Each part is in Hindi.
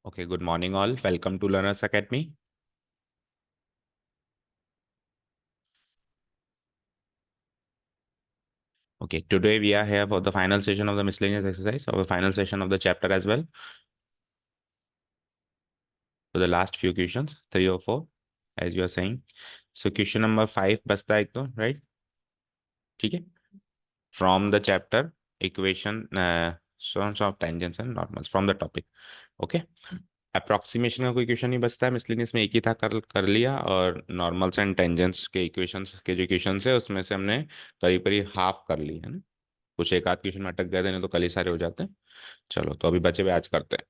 Okay, good morning all. Welcome to Learners Academy. Okay, today we are here for the final session of the miscellaneous exercise, or the final session of the chapter as well. So the last few questions, 3 or 4, as you are saying. So question number 5 बचता है एक तो, right? ठीक है? From the chapter equation, sums of tangents and normals from the topic. Okay? Approximation का कोई क्वेश्चन नहीं बचता है, मिसलेनियस में एक ही था, कर लिया। और नॉर्मल्स एंड टेंजेंट्स के इक्वेशंस के जो क्वेश्चंस है उसमें से हमने करीब करीब हाफ कर ली है ना। कुछ एक आध क्वेश्चन में अटक गए थे, नहीं तो कल ही सारे हो जाते हैं। चलो, तो अभी बचे हुए आज करते हैं।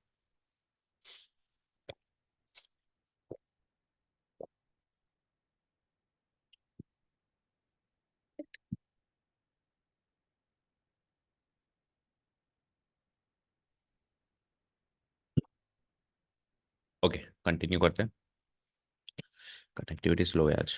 ओके, कंटिन्यू करते हैं। कनेक्टिविटी स्लो है आज।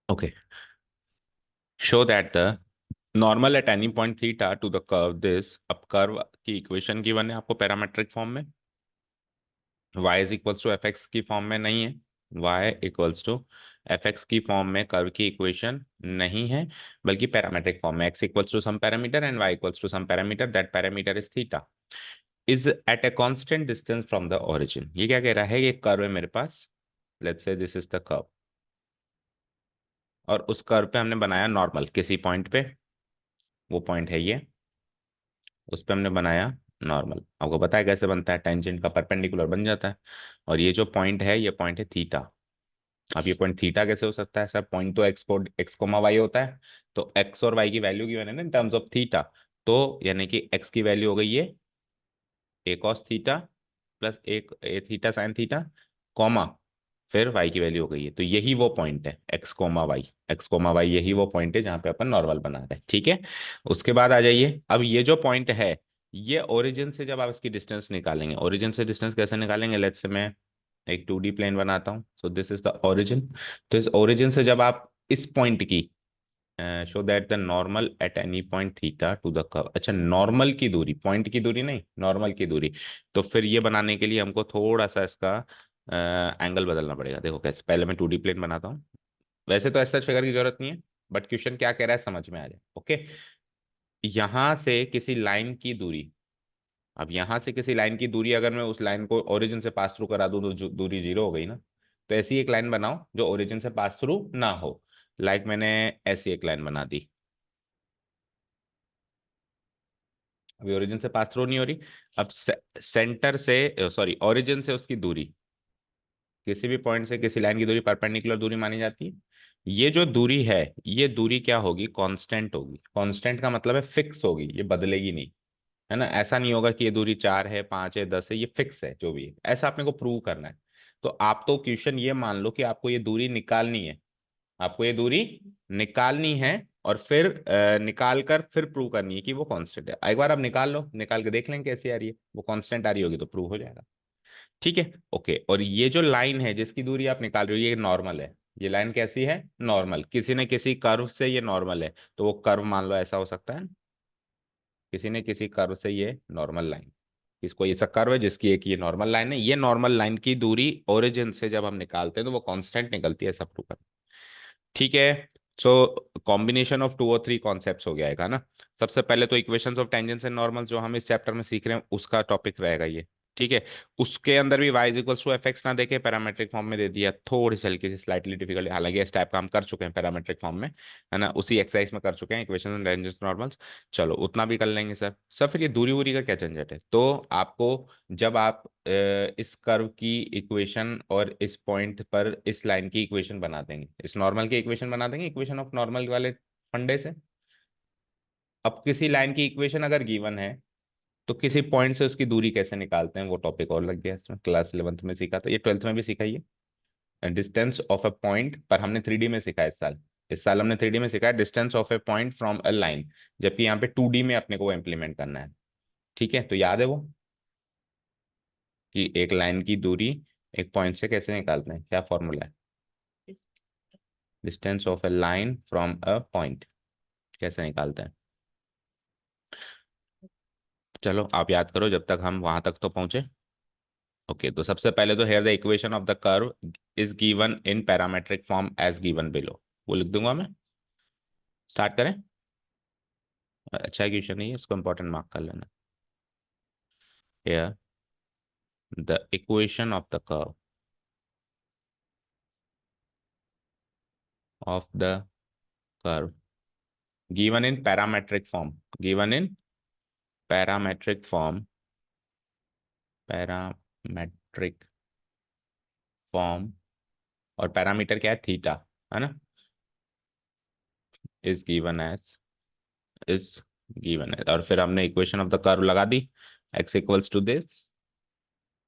Okay, show that the normal at any point theta to the curve this. अब कर्व की इक्वेशन की वन है आपको पैरामेट्रिक फॉर्म में, y is equals to f x की फॉर्म में नहीं है। y equals to f x की फॉर्म में कर्व की इक्वेशन नहीं है, बल्कि पैरामेट्रिक फॉर्म में x equals to some parameter and y equals to some parameter, that parameter is theta, is at a constant distance from the origin. ये क्या कह रहा है? ये कर्व है मेरे पास, let's say this is the curve, और उस कर्व पे हमने बनाया नॉर्मल किसी पॉइंट पे, वो पॉइंट है ये, उस पे हमने बनाया नॉर्मल। आपको पता है कैसे बनता है? टेंजेंट का परपेंडिकुलर बन जाता है। और ये जो पॉइंट है, ये पॉइंट है थीटा। अब ये पॉइंट थीटा कैसे हो सकता है सर? पॉइंट तो एक्स कोमा वाई होता है, तो एक्स और वाई की वैल्यू गिवन है ना इन टर्म्स ऑफ थीटा। तो यानी कि एक्स की वैल्यू हो गई ये ए कॉस थीटा प्लस एक ए थीटा साइन थीटा, कॉमा फिर y की वैल्यू हो गई है। तो यही वो पॉइंट है एक्स कोमा वाई, यही वो पॉइंट है जहां पे अपन नॉर्मल बना रहे हैं। ठीक है, उसके बाद आ जाइए। अब ये जो पॉइंट है, ये ओरिजिन से जब आप इसकी डिस्टेंस निकालेंगे, ओरिजिन से डिस्टेंस कैसे निकालेंगे? लेट्स से मैं एक 2D प्लेन बनाता हूँ। So this is the origin. तो इस ओरिजिन से जब आप इस पॉइंट की, show that the normal at any point theta to the curve. अच्छा, नॉर्मल की दूरी, पॉइंट की दूरी नहीं, नॉर्मल की दूरी। तो फिर ये बनाने के लिए हमको थोड़ा सा इसका एंगल बदलना पड़ेगा। देखो कैसे, पहले मैं 2D प्लेन बनाता हूँ। वैसे तो ऐसा फिगर की जरूरत नहीं है, बट क्वेश्चन क्या कह रहा है समझ में आ जाए। ओके, यहाँ से किसी लाइन की दूरी, अब यहाँ से किसी लाइन की दूरी अगर मैं उस लाइन को ओरिजिन से पास थ्रू करा दूं तो दूरी 0 हो गई ना। तो ऐसी एक लाइन बनाओ जो ओरिजिन से पास थ्रू ना हो। लाइक मैंने ऐसी एक लाइन बना दी, अभी ओरिजिन से पास थ्रू नहीं हो रही। अब सेंटर से, सॉरी ओरिजिन से उसकी दूरी, किसी भी पॉइंट से किसी लाइन की दूरी परपेंडिकुलर दूरी मानी जाती है। ये जो दूरी है, ये दूरी क्या होगी? कांस्टेंट होगी। कांस्टेंट का मतलब है फिक्स होगी, ये बदलेगी नहीं, है ना। ऐसा नहीं होगा कि ये दूरी 4 है, 5 है, 10 है, ये फिक्स है जो भी है। ऐसा आपने को प्रूव करना है। तो आप तो क्वेश्चन ये मान लो कि आपको ये दूरी निकालनी है, आपको ये दूरी निकालनी है, और फिर निकाल कर फिर प्रूव करनी है कि वो कांस्टेंट है। एक बार आप निकाल लो, निकाल के देख लेंगे कैसी आ रही है। वो कांस्टेंट आ रही होगी तो प्रूव हो जाएगा। ठीक है, ओके। और ये जो लाइन है जिसकी दूरी आप निकाल रहे हो, ये नॉर्मल है। ये लाइन कैसी है? नॉर्मल, किसी न किसी कर्व से ये नॉर्मल है। तो वो कर्व मान लो ऐसा हो सकता है, किसी न किसी कर्व से ये नॉर्मल लाइन, इसको ये सब कर्व है जिसकी एक ये नॉर्मल लाइन है। ये नॉर्मल लाइन की दूरी ओरिजिन से जब हम निकालते हैं तो वो कांस्टेंट निकलती है, सब प्रूव। ठीक है। सो कॉम्बिनेशन ऑफ 2 और 3 कॉन्सेप्ट्स हो गया है ना। सबसे पहले तो equations of tangents and normal जो हम इस चैप्टर में सीख रहे हैं उसका टॉपिक रहेगा ये। ठीक है, उसके अंदर भी y is equals to f x ना देके पैरामेट्रिक फॉर्म में दे दिया, थोड़ी सी हल्की सी स्लाइटली डिफिकल्ट, हालांकि इस टाइप का हम कर चुके हैं पैरामेट्रिक फॉर्म में, है ना, उसी एक्सरसाइज में कर चुके हैं इक्वेशन एंड टेंजेंट्स नॉर्मल्स। चलो उतना भी कर लेंगे सर। सर फिर ये दूरी वूरी का क्या झंझट है? तो आपको, जब आप इस कर्व की इक्वेशन और इस पॉइंट पर इस लाइन की इक्वेशन बना देंगे, इस नॉर्मल की इक्वेशन बना देंगे, इक्वेशन ऑफ नॉर्मल वाले फंडे से। अब किसी लाइन की इक्वेशन अगर गिवन है, तो किसी पॉइंट से उसकी दूरी कैसे निकालते हैं, वो टॉपिक और लग गया इसमें। क्लास 11th में सीखा था, ये 12th में भी सीखा, ये डिस्टेंस ऑफ अ पॉइंट, पर हमने 3D में सीखा है इस साल। इस साल हमने 3D में सीखा है distance of A point from a line, जबकि यहाँ पे 2D में अपने को इम्प्लीमेंट करना है। ठीक है, तो याद है वो कि एक लाइन की दूरी एक पॉइंट से कैसे निकालते हैं, क्या फॉर्मूला है? Distance of a line from a point कैसे निकालते हैं? चलो आप याद करो जब तक हम वहां तक तो पहुंचे। ओके, तो सबसे पहले तो here the equation of the curve is given in parametric form as given below, वो लिख दूंगा मैं। स्टार्ट करें। अच्छा क्वेश्चन नहीं है, इसको इंपॉर्टेंट मार्क कर लेना। Here the equation of the curve of the curve given in parametric form, given in parametric form, parametric form, और पैरामीटर क्या है? थीटा, है ना? is given as, is given as, और फिर हमने इक्वेशन ऑफ द कर्व लगा दी, x equals to this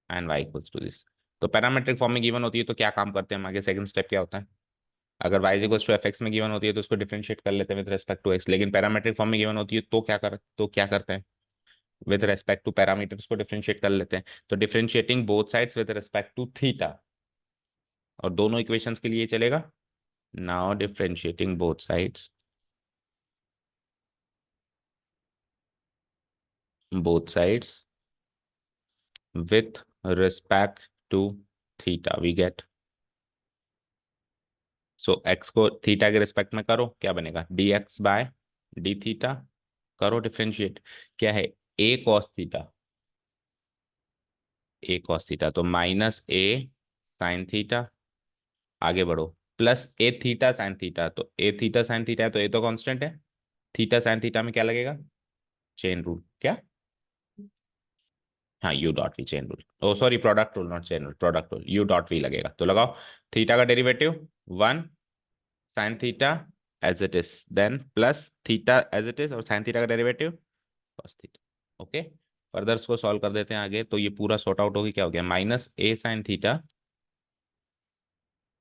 and y equals to this. तो पैरामेट्रिक फॉर्म में गिवन होती है तो क्या काम करते हैं हम आगे? सेकंड स्टेप क्या होता है? अगर y equals to f x में गिवन होती है तो उसको डिफरेंशिएट कर लेते हैं विद रेस्पेक्ट टू x, लेकिन पैरामेट्रिक फॉर्म में गिवन होती है तो क्या करते हैं? विद रेस्पेक्ट टू पैरामीटर्स को डिफरेंशिएट कर लेते हैं। तो differentiating both sides with respect to theta, और दोनों इक्वेशंस के लिए चलेगा। Now differentiating both sides, both sides with respect to theta we get, so x को थीटा के रिस्पेक्ट में करो, क्या बनेगा? dx by d theta. करो डिफरेंशिएट, क्या है? a cos theta, a cos theta तो माइनस a साइन थीटा, आगे बढ़ो, plus a theta sine theta, तो a थीटा साइन थीटा है तो a तो कांस्टेंट है, थीटा साइन थीटा में क्या लगेगा? Chain rule. क्या? हाँ, u dot v, chain rule, oh sorry product rule, not chain rule, product rule, u dot v लगेगा। तो लगाओ, थीटा का derivative 1 sine theta as it is, then plus theta as it is, और साइन थीटा का derivative cos theta. Okay, further इसको सॉल्व कर देते हैं आगे, तो ये पूरा सॉर्ट आउट होगी, क्या हो गया? Minus a sine theta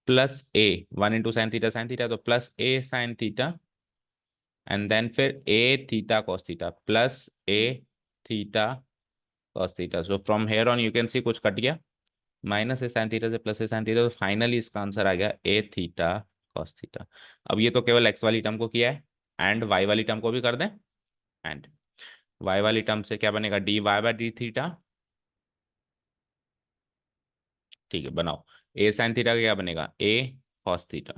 plus a, 1 into sine theta, तो plus a sine theta, and then फिर a theta cos theta plus a theta cos theta. So from here on you can see कुछ कट गया, माइनस ए साइन थीटा से प्लस ए साइन थीटा, तो फाइनली इसका आंसर आ गया ए थीटा कॉस थीटा। अब ये तो केवल एक्स वाली टर्म को किया है, एंड वाई वाली टर्म को भी कर दें। एंड वाई वाली टर्म से क्या बनेगा? D y by d theta. ठीक है, बनाओ। ए साइन थीटा का क्या बनेगा? ए कॉस थीटा।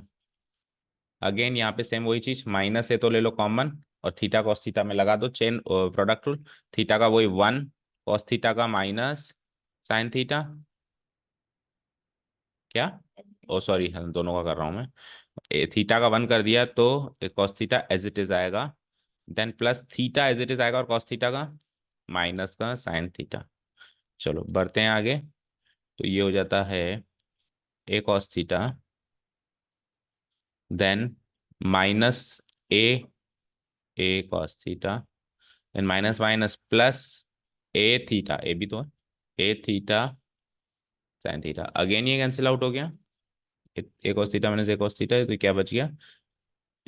अगेन यहाँ पे सेम वही चीज, माइनस ए तो ले लो कॉमन, और थीटा कॉस थीटा में लगा दो चेन प्रोडक्ट रूल। थीटा का वही 1, कॉस थीटा का माइनस साइन थीटा, क्या? ओ सॉरी, दोनों का कर रहा हूँ मैं। थीटा का 1 कर दिया तो cos theta as it is आएगा, then plus theta as it is आएगा, और कॉस थीटा का माइनस का साइन थीटा। चलो बढ़ते हैं आगे, तो ये हो जाता है a cos theta, then minus a, a cos theta, then minus minus plus a theta, a भी तो है, a theta sine theta. Again ये कैंसिल आउट हो गया, a cos theta minus a cos theta, तो क्या बच गया?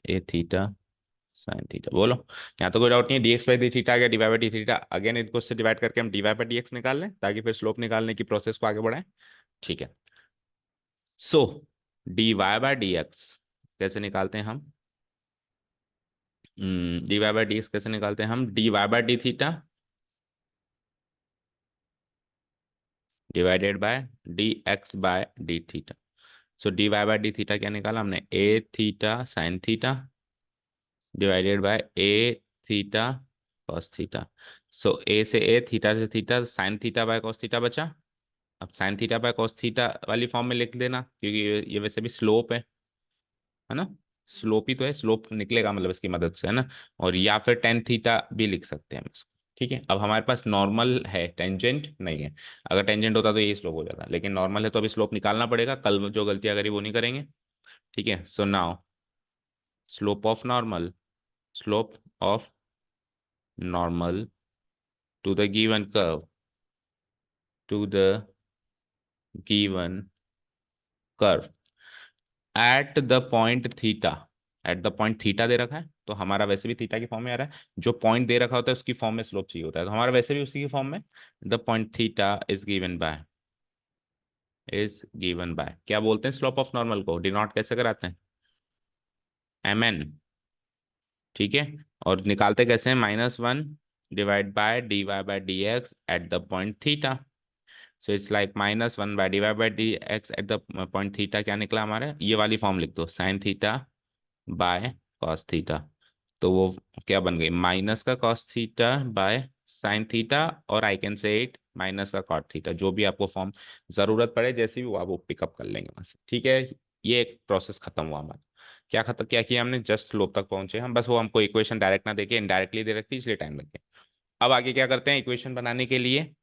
A theta sine theta. बोलो, यहाँ तो कोई डाउट नहीं है, dx बाई डी थीटा आ गया, d y by d theta. Again इनको से डिवाइड करके हम d y by d x निकाल लें, ताकि फिर स्लोप निकालने की प्रोसेस को आगे बढ़ाएं। ठीक है, so d y by d x कैसे निकालते हैं हम? D y by d x कैसे निकालते हैं हम? D y by d theta divided by d x by d theta. So d y by d theta क्या निकाला हमने? A theta sine theta divided by a theta cos theta. So a से ए, थीटा से theta, sine theta by cos theta बचा। अब sine theta by cos theta वाली फॉर्म में लिख देना, क्योंकि ये वैसे भी स्लोप है ना? स्लोप ही तो है, स्लोप निकलेगा मतलब इसकी मदद से, है ना? और या फिर टेन थीटा भी लिख सकते हैं हम इसको। ठीक है, अब हमारे पास नॉर्मल है, टेंजेंट नहीं है। अगर टेंजेंट होता तो ये स्लोप हो जाता, लेकिन नॉर्मल है तो अभी स्लोप निकालना पड़ेगा, कल जो गलतियां करी वो नहीं करेंगे। ठीक है, so now slope of normal, slope of normal to the given curve, to the given curve at the point theta, at the point theta दे रखा है, तो हमारा वैसे भी थीटा की फॉर्म में आ रहा है, जो पॉइंट दे रखा होता है उसकी फॉर्म में स्लोप चाहिए होता है, तो हमारा वैसे भी उसी की फॉर्म में, the point theta is given bye क्या बोलते हैं स्लोप ऑफ नॉर्मल को, डिनोट कैसे कराते हैं, mn। ठीक है, और निकालते कैसे हैं, -1 divide by dy/dx at the point theta. So it's like -1/dy/dx at the point theta, क्या निकला हमारा, ये वाली फॉर्म लिख दो, sine theta by cos theta. तो वो क्या बन गई, माइनस का cos theta by sine theta, और I can say it minus का कॉट थीटा, जो भी आपको फॉर्म जरूरत पड़े जैसे भी वो आप वो पिकअप कर लेंगे वहां से। ठीक है, ये एक प्रोसेस खत्म हुआ हमारा। क्या किया हमने, जस्ट स्लोप तक पहुंचे हम, बस वो हमको इक्वेशन डायरेक्ट ना देके इनडायरेक्टली दे रखती इसलिए टाइम लग गया। अब आगे क्या करते हैं, इक्वेशन बनाने के लिए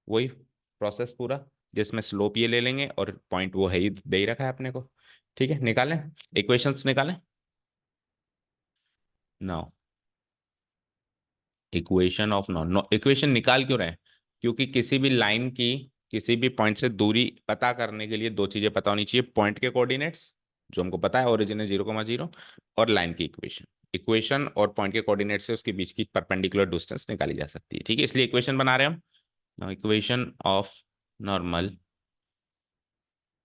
वही प्रोसेस पूरा, जिसमें स्लोप ये ले लेंगे और पॉइंट वो है ही, दे ही रखा है अपने को। ठीक है, निकालें, इक्वेशंस निकालें। No, equation of non no equation निकाल क्यों रहे हैं, क्योंकि किसी भी लाइन की किसी भी पॉइंट से दूरी पता करने के लिए दो चीजें पता होनी चाहिए, पॉइंट के कोऑर्डिनेट्स जो हमको पता है ओरिजिन है 0,0, और लाइन की इक्वेशन। इक्वेशन और पॉइंट के कोऑर्डिनेट से उसके बीच की परपेंडिकुलर डिस्टेंस निकाली जा सकती है। ठीक है, इसलिए इक्वेशन बना रहे हैं हम, equation of normal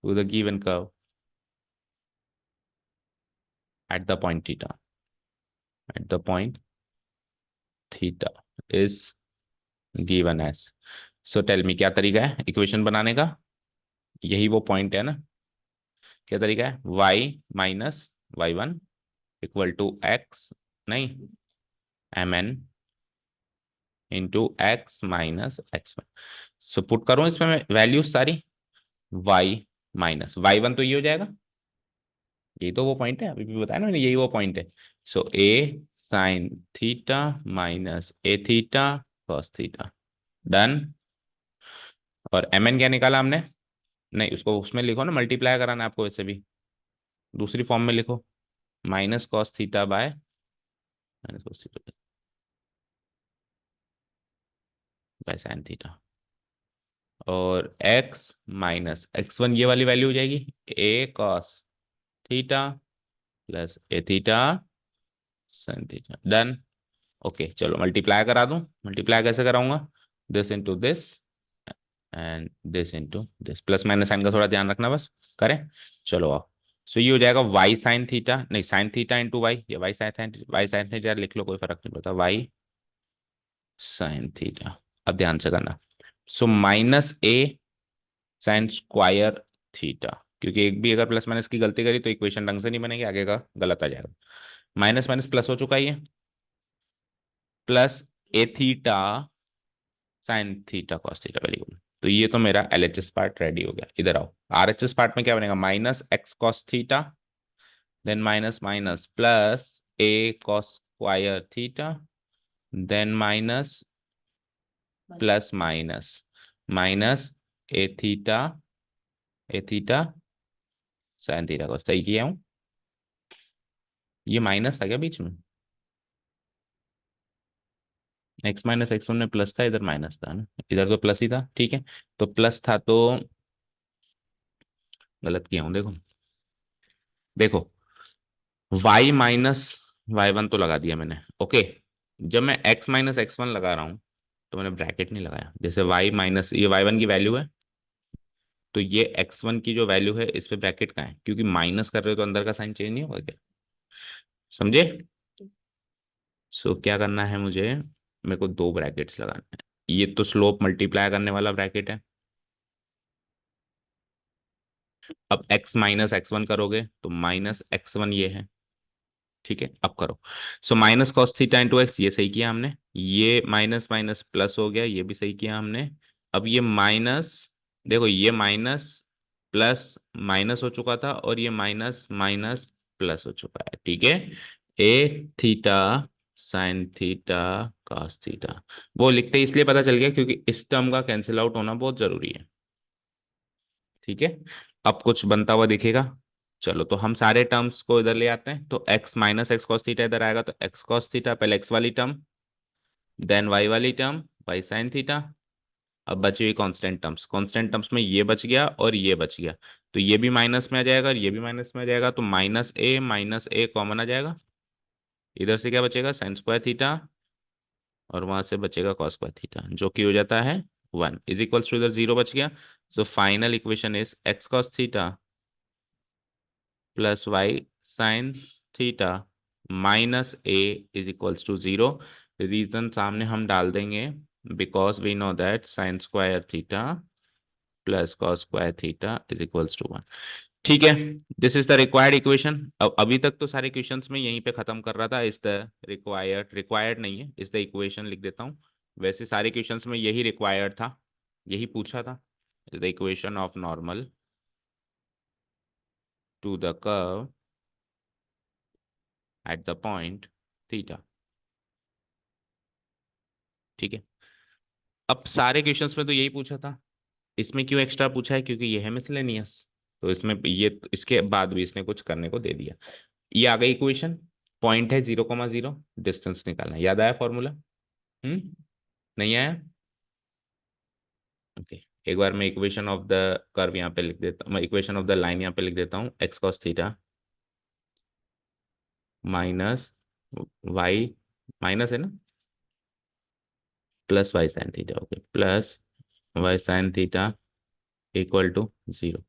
to the given curve at the point theta, at the point theta is given as. So tell me क्या तरीका है इक्वेशन बनाने का, यही वो पॉइंट है ना, क्या तरीका है, y-y1 इक्वल टू एक्स, नहीं, mn into x-x1। So put करूं इसमें मैं वैल्यूज सारी, y-y1 तो ये हो जाएगा, यही तो वो पॉइंट है, अभी भी बताया ना मैंने, यही वो पॉइंट है। सो a sine theta minus a theta cos theta, done. और mn क्या निकाला हमने, नहीं उसको उसमें लिखो ना, मल्टीप्लाई कराना है आपको वैसे भी, दूसरी फॉर्म में लिखो, minus cos theta by minus cos theta by sine theta, और x-x1 ये वाली वैल्यू हो जाएगी, a cos theta plus a theta sine theta, done. Okay चलो मल्टीप्लाई करा दूं, मल्टीप्लाई कैसे कराऊंगा, this into this and this into this, plus minus sine का थोड़ा ध्यान रखना बस, करें। चलो आओ, सो ये हो जाएगा y साइन थीटा, नहीं साइन थीटा इंटू वाई, ये y साइन थीटा लिख लो, कोई फर्क नहीं पड़ता, y साइन थीटा। अब ध्यान से करना, so minus a sign square theta, क्योंकि एक भी अगर प्लस माइनस की गलती करी तो इक्वेशन ढंग से नहीं बनेगी, आगे का गलत आ जाएगा। माइनस माइनस प्लस हो चुका है ये, plus a theta sine theta cos theta, very good. तो ये तो मेरा एलएचएस पार्ट रेडी हो गया, इधर आओ, आरएचएस पार्ट में क्या बनेगा, minus x cos theta, then minus minus plus a cos square theta, then minus plus minus minus a theta sine theta cos, सही किया हूँ, ये माइनस था क्या बीच में, x-x1 में प्लस था, इधर माइनस था ना, इधर तो प्लस ही था, ठीक है। तो प्लस था तो गलत किया हूँ, देखो देखो, y-y1 तो लगा दिया मैंने, ओके। जब मैं x-x1 लगा रहा हूँ तो मैंने ब्रैकेट नहीं लगाया, जैसे y माइनस ये y1 की वैल्यू है, तो ये x1 की जो वैल्यू है इस पे ब्रैकेट का है, क्योंकि माइनस कर रहे हो तो अंदर का साइन चेंज नहीं होगा क्या, समझे। सो क्या करना है मुझे, मेरे को दो ब्रैकेट्स लगाना है, ये तो स्लोप मल्टीप्लाई करने वाला ब्रैकेट है, अब x-x1 करोगे तो -x1 ये है, ठीक है, अब करो। So minus cos theta into x, ये सही किया हमने, ये माइनस माइनस प्लस हो गया, ये भी सही किया हमने। अब ये माइनस, देखो ये माइनस प्लस माइनस हो चुका था, और ये माइनस माइनस प्लस हो चुका है, ठीक है। A theta sine theta cos theta, वो लिखते ही इसलिए पता चल गया क्योंकि इस टर्म का कैंसिल आउट होना बहुत जरूरी है, ठीक है। अब कुछ बनता हुआ दिखेगा, चलो तो हम सारे टर्म्स को इधर ले आते हैं, तो x-x cos थीटा इधर आएगा, तो x cos थीटा पहले x वाली टर्म, देन y वाली टर्म y sin थीटा, अब बची हुई कांस्टेंट टर्म्स में ये बच गया और ये बच गया, तो ये भी माइनस में आ जाएगा और ये भी माइनस में आ जाएगा, तो माइनस ए कॉमन आ जाएगा। इधर से क्या बचेगा, साइन स्क्वायर थीटा, और वहां से बचेगा कॉस स्क्वायर थीटा, जो कि हो जाता है 1 इज इक्वल्स टू, इधर 0 बच गया। So final equation is x cos theta plus y sine theta minus a is equals to 0। Reason सामने हम डाल देंगे, because we know that sine square theta plus cos square theta is equals to 1। ठीक है, this is the required equation. अब अभी तक तो सारे क्वेश्चंस में यहीं पे खत्म कर रहा था, इज द रिक्वायर्ड नहीं है, इज द इक्वेशन लिख देता हूँ। वैसे सारे क्वेश्चंस में यही रिक्वायर्ड था, यही पूछा था, is the equation of normal to the curve at the point theta. ठीक है, अब सारे क्वेश्चंस में तो यही पूछा था, इसमें क्यों एक्स्ट्रा पूछा है, क्योंकि ये है मिसलेनियस, तो इसमें ये इसके बाद भी इसने कुछ करने को दे दिया। ये आ गई इक्वेशन, पॉइंट है 0,0, डिस्टेंस निकालना है। याद आया फॉर्मूला? नहीं आया? ओके, एक बार मैं इक्वेशन ऑफ द कर्व यहाँ पे लिख देता हूँ, मैं इक्वेशन ऑफ द लाइन यहाँ पे लिख देता हूँ, x cos theta minus y, minus है ना, plus y sine theta, okay, plus y sine theta equal to 0।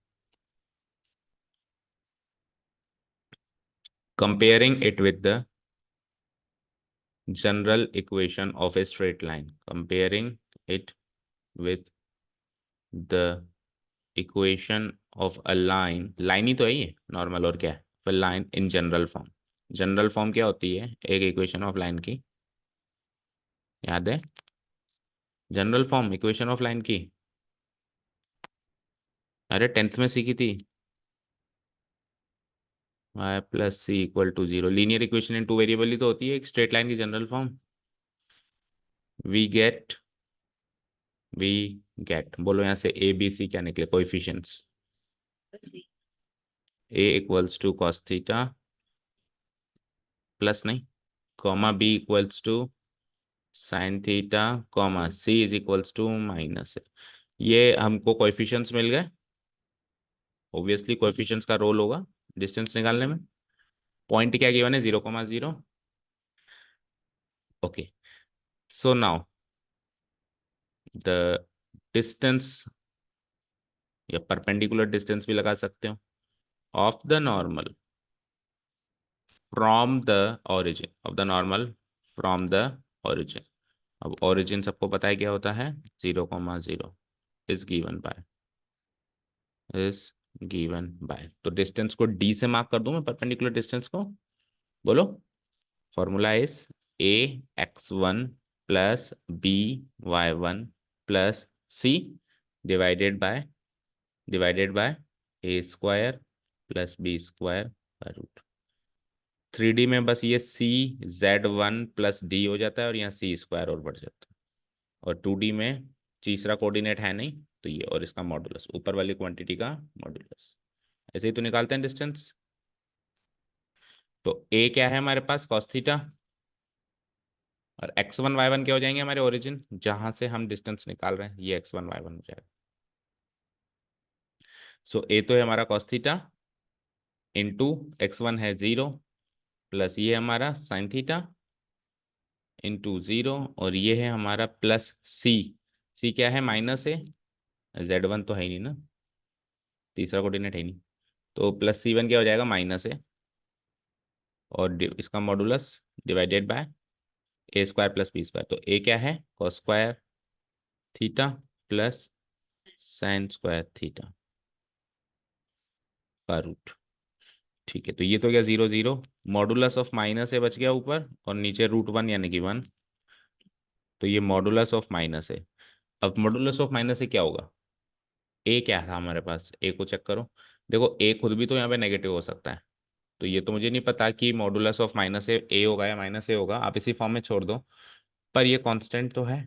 Comparing it with the general equation of a straight line, comparing it with the equation of a line, line ही तो है ये नॉर्मल, और क्या है, line in general form. General form क्या होती है एक इक्वेशन ऑफ लाइन की, याद है? General form equation of line की, अरे 10th में सीखी थी, y plus c equal to 0, linear equation in two variable ही तो होती है एक स्ट्रेट लाइन की general form. We get we get, बोलो यहाँ से ए बी सी क्या निकले coefficients, a equals to cos theta plus नहीं, comma b equals to sine theta, comma c is equals to minus है। ये हमको कोएफिशिएंट्स मिल गए, ऑब्वियसली कोएफिशिएंट्स का रोल होगा डिस्टेंस निकालने में। पॉइंट क्या गिवन है, 0,0। Okay, so now the distance, या परपेंडिकुलर डिस्टेंस भी लगा सकते हो, of the normal from the origin, of the normal from the origin. अब ऑरिजिन सबको पता है क्या होता है, 0,0 is given by, is given bye, तो डिस्टेंस को डी से मार्क कर दूं मैं, परपेंडिकुलर डिस्टेंस को, बोलो। Formula is a x one plus b y one plus c divided by a square plus b square का रूट। 3D में बस ये सी Z1 प्लस डी हो जाता है और यहाँ सी स्क्वायर और बढ़ जाता है, और 2D में तीसरा कोऑर्डिनेट है नहीं, तो ये और इसका मॉडुलस, ऊपर वाली क्वांटिटी का मॉडुलस। ऐसे ही तो निकालते हैं डिस्टेंस। तो ए क्या है हमारे पास, कॉस थीटा, और x1 y1 क्या हो जाएंगे हमारे ओरिजिन, जहां से हम डिस्टेंस निकाल रहे हैं, ये x1 y1 हो जाएगा। सो ए तो है हमारा कॉस थीटा, इंटू x1 है 0, प्लस ये हमारा साइन थीटा इंटू 0, और ये है हमारा प्लस सी, सी क्या है, माइनस है, Z1 तो है ही नहीं ना, तीसरा कोऑर्डिनेट है ही नहीं, तो प्लस C1 क्या हो जाएगा, माइनस है, और इसका modulus divided by a square plus b square, तो ए क्या है, cos square theta plus sine square theta का रूट। ठीक है, तो ये तो क्या 0,0, मॉडुलस ऑफ माइनस है बच गया ऊपर, और नीचे √1 यानी कि 1, तो ये मॉडुलस ऑफ माइनस है। अब मॉडुलस ऑफ माइनस से क्या होगा, ए क्या था हमारे पास, ए को चेक करो, देखो ए खुद भी तो यहाँ पे नेगेटिव हो सकता है, तो ये तो मुझे नहीं पता कि मॉडुलस ऑफ माइनस ए होगा या माइनस ए होगा, आप इसी फॉर्म में छोड़ दो, पर ये कांस्टेंट तो है।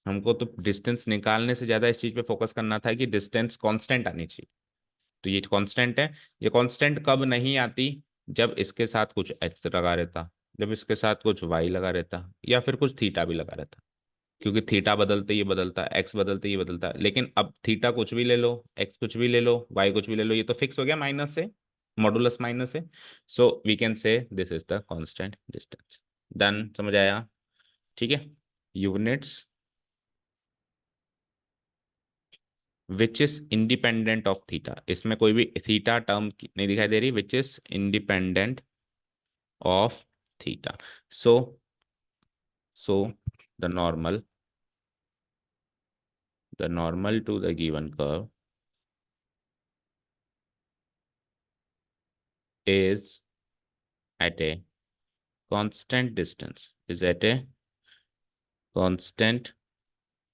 हमको तो डिस्टेंस निकालने से ज़्यादा इस चीज़ पे फोकस करना था कि डिस्टेंस कांस्टेंट आनी चाहिए, तो ये कांस्टेंट है। ये कांस्टेंट कब नहीं आती, जब इसके साथ कुछ एक्स लगा रहता, जब इसके साथ कुछ वाई लगा रहता, या फिर कुछ थीटा भी लगा रहता, क्योंकि थीटा बदलते ये बदलता, एक्स बदलते ये बदलता, लेकिन अब थीटा कुछ भी ले लो, एक्स कुछ भी ले लो, वाई कुछ भी ले लो, ये तो फिक्स हो गया माइनस से, मॉडुलस माइनस से। So we can say this is the constant distance. Done, समझ आया? ठीक है। Units which is independent of theta, इसमें कोई भी थीटा टर्म नहीं दिखाई दे रही, which is independent of theta. So so the normal, the normal to the given curve is at a constant distance, is at a constant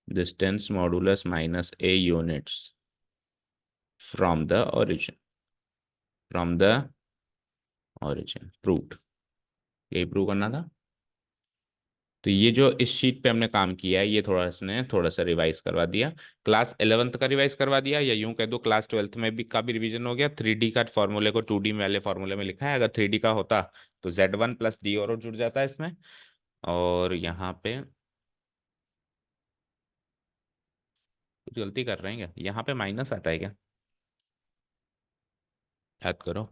distance modulus minus a units from the origin, from the origin proved। यही प्रूव करना था। तो ये जो इस शीट पे हमने काम किया है, ये थोड़ा सा रिवाइज करवा दिया। क्लास 11th का रिवाइज करवा दिया, या यूं कह दो क्लास 12th में भी का भी रिवीजन हो गया। 3D का फॉर्मूले को 2D में वाले फॉर्मूले में लिखा है, अगर 3D का होता तो Z1 प्लस डी और जुड़ जाता है इसमें। और यहाँ पे कुछ गलती कर रहे हैं क्या, यहाँ पे माइनस आता है क्या? याद करो।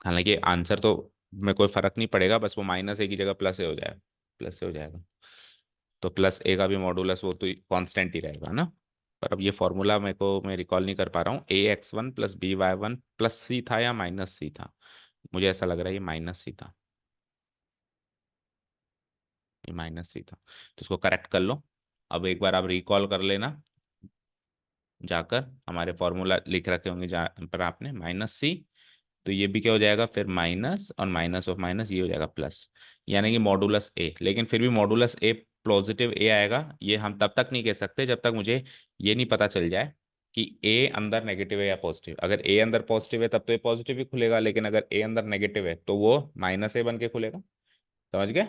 हालांकि आंसर तो में कोई फर्क नहीं पड़ेगा, बस वो माइनस ए की जगह प्लस ए हो जाएगा, प्लस ए हो जाएगा। तो प्लस ए का भी मॉडुलस वो तो कांस्टेंट ही रहेगा ना। पर अब ये फॉर्मूला मेरे को मैं रिकॉल नहीं कर पा रहा हूँ, a x one plus b y one plus c था या माइनस सी था। मुझे ऐसा लग रहा है ये माइनस सी था, ये माइनस सी था। तो इसको करेक्ट कर लो। अब एक बार आप रिकॉल कर लेना, जाकर हमारे फॉर्मूला लिख रखे होंगे जहाँ पर आपने माइनस सी। तो ये भी क्या हो जाएगा फिर, माइनस और माइनस ऑफ माइनस ये हो जाएगा प्लस, यानी कि मॉडुलस ए। लेकिन फिर भी मॉडुलस ए पॉजिटिव ए आएगा, ये हम तब तक नहीं कह सकते जब तक मुझे ये नहीं पता चल जाए कि ए अंदर नेगेटिव है या पॉजिटिव। अगर ए अंदर पॉजिटिव है तब तो ये पॉजिटिव ही खुलेगा, लेकिन अगर ए अंदर नेगेटिव है तो वो माइनस ए बन के खुलेगा। समझ गए?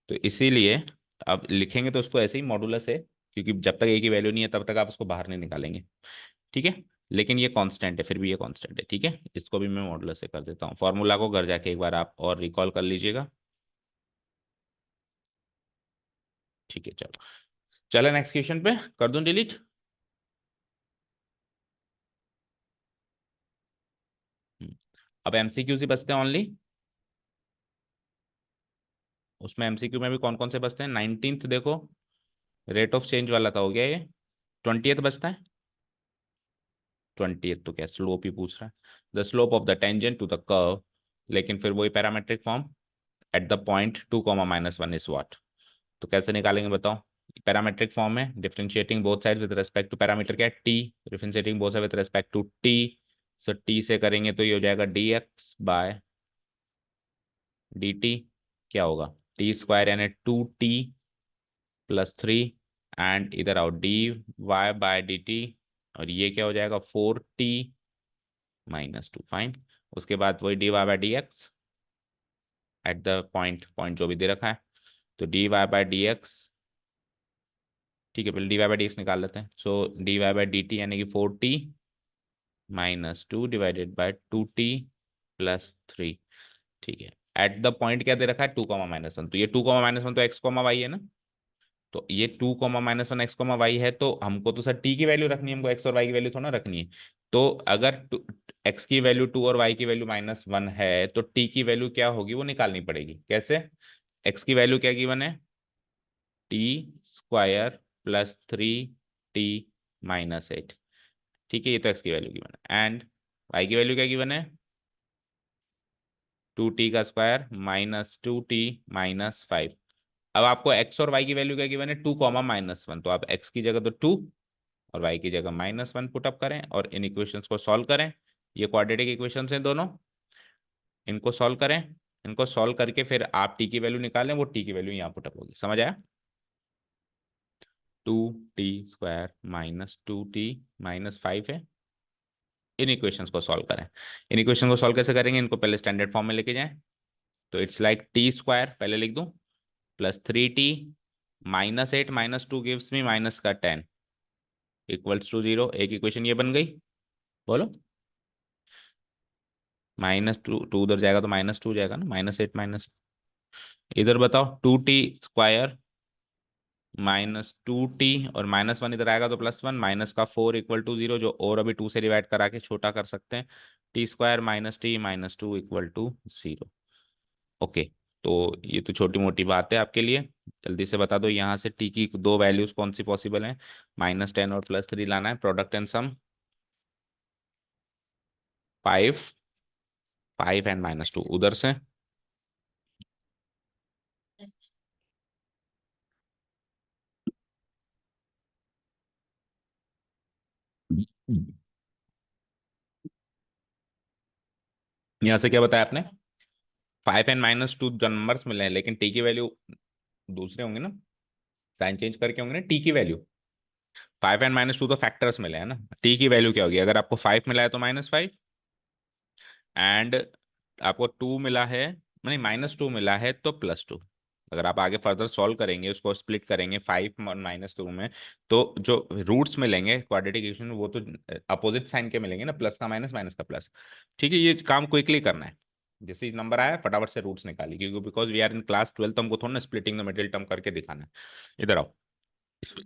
तो इसीलिए अब लिखेंगे तो उसको ऐसे ही मॉडुलस है, क्योंकि जब तक ए की वैल्यू नहीं है तब तक आप उसको बाहर नहीं निकालेंगे। ठीक है। लेकिन ये कांस्टेंट है, फिर भी ये कांस्टेंट है। ठीक है, इसको भी मैं मॉडुलस से कर देता हूँ। फॉर्मूला को घर जाके एक बार आप और रिकॉल कर लीजिएगा। ठीक है, चलो चलो नेक्स्ट क्वेश्चन पे कर दूं डिलीट। अब एमसीक्यू ही बचते हैं ओनली। उसमें एमसीक्यू में भी कौन कौन से बचते हैं? 19th देखो, रेट ऑफ चेंज वाला था, हो गया ये। 20th बचता है। 20th तो क्या स्लोप ही पूछ रहा है, the slope of the tangent to the curve, लेकिन फिर वही parametric form, at the point 2, -1 is what. तो कैसे निकालेंगे बताओ? पैरामेट्रिक फॉर्म में differentiating both side with respect to parameter क्या है, t. Differentiating both side with respect to t. So t से करेंगे तो ये हो जाएगा d x by d t. क्या होगा? टी स्क्वायर यानी 2t+3, एंड इधर आओ D y by d t, और ये क्या हो जाएगा 4t-2। फाइन। उसके बाद वही d y by d x at the point, point जो भी दे रखा है। तो d y by d x, ठीक है, पहले d y by d x निकाल लेते हैं। So d y by d t यानी कि 4t-2 डिवाइडेड बाई 2t+3। ठीक है। एट द पॉइंट क्या दे रखा है, 2, -1। तो ये 2, -1 तो एक्स कॉमा वाई है ना। तो ये 2, -1 एक्स कॉमा वाई है, तो हमको तो सर टी की वैल्यू रखनी है, हमको एक्स और वाई की वैल्यू थोड़ा ना रखनी है। तो अगर एक्स की वैल्यू 2 और वाई की वैल्यू -1 है, तो टी की वैल्यू क्या होगी वो निकालनी पड़ेगी। कैसे? एक्स की वैल्यू क्या गिवन है, t² + 3t-8। ठीक है, ये तो एक्स की वैल्यू गिवन है। एंड वाई की वैल्यू क्या गिवन है, 2t² -2t-5। अब आपको एक्स और वाई की वैल्यू क्या गिवन है, 2, -1। तो आप एक्स की जगह तो 2 और वाई की जगह -1 पुटअप करें और इन इक्वेशंस को सॉल्व करें। ये क्वाड्रेटिक इक्वेशंस हैं दोनों, इनको सॉल्व करें। इनको सॉल्व करके फिर आप टी की वैल्यू निकालें, वो टी की वैल्यू यहाँ पुटअप होगी। समझ आया? 2t² -2t-5 है। इन इक्वेशंस को सॉल्व करें। इन इक्वेशन को सॉल्व कैसे करेंगे, इनको पहले स्टैंडर्ड फॉर्म में लेके जाएं। तो इट्स लाइक t² पहले लिख दूं +3t -8 -2 गिव्स मी -10 = 0। एक इक्वेशन ये बन गई। बोलो, -2 उधर जाएगा तो -2 हो जाएगा ना, -8 माइनस। इधर बताओ 2t² -2t और -1 इधर आएगा तो +1, -4 = 0, जो और अभी 2 से डिवाइड करा के छोटा कर सकते हैं। t² - t -2 = 0। ओके, तो ये तो छोटी मोटी बात है आपके लिए। जल्दी से बता दो यहाँ से टी की दो वैल्यूज कौन सी पॉसिबल है। -10 और +3 लाना है, प्रोडक्ट एंड सम। 5, 5 एंड -2 उधर से। यहाँ से क्या बताया आपने? 5 एंड -2 जो नंबर्स मिले हैं, लेकिन टी की वैल्यू दूसरे होंगे ना, साइन चेंज करके होंगे ना टी की वैल्यू। 5 एंड -2 तो फैक्टर्स मिले हैं ना, टी की वैल्यू क्या होगी? अगर आपको 5 मिला है तो -5, एंड आपको 2 मिला है, नहीं -2 मिला है तो +2। अगर आप आगे फर्दर सॉल्व करेंगे, उसको स्प्लिट करेंगे 5 और -2 में, तो जो रूट्स मिलेंगे क्वाड्रेटिक इक्वेशन में, वो तो अपोजिट साइन के मिलेंगे ना, प्लस का माइनस, माइनस का प्लस। ठीक है, ये काम क्विकली करना है। जैसे नंबर आया फटाफट से रूट्स निकालिए, क्योंकि because we are in class 12, तो हमको थोड़ा ना स्प्लिटिंग द मिडिल टर्म करके दिखाना है। इधर आओ,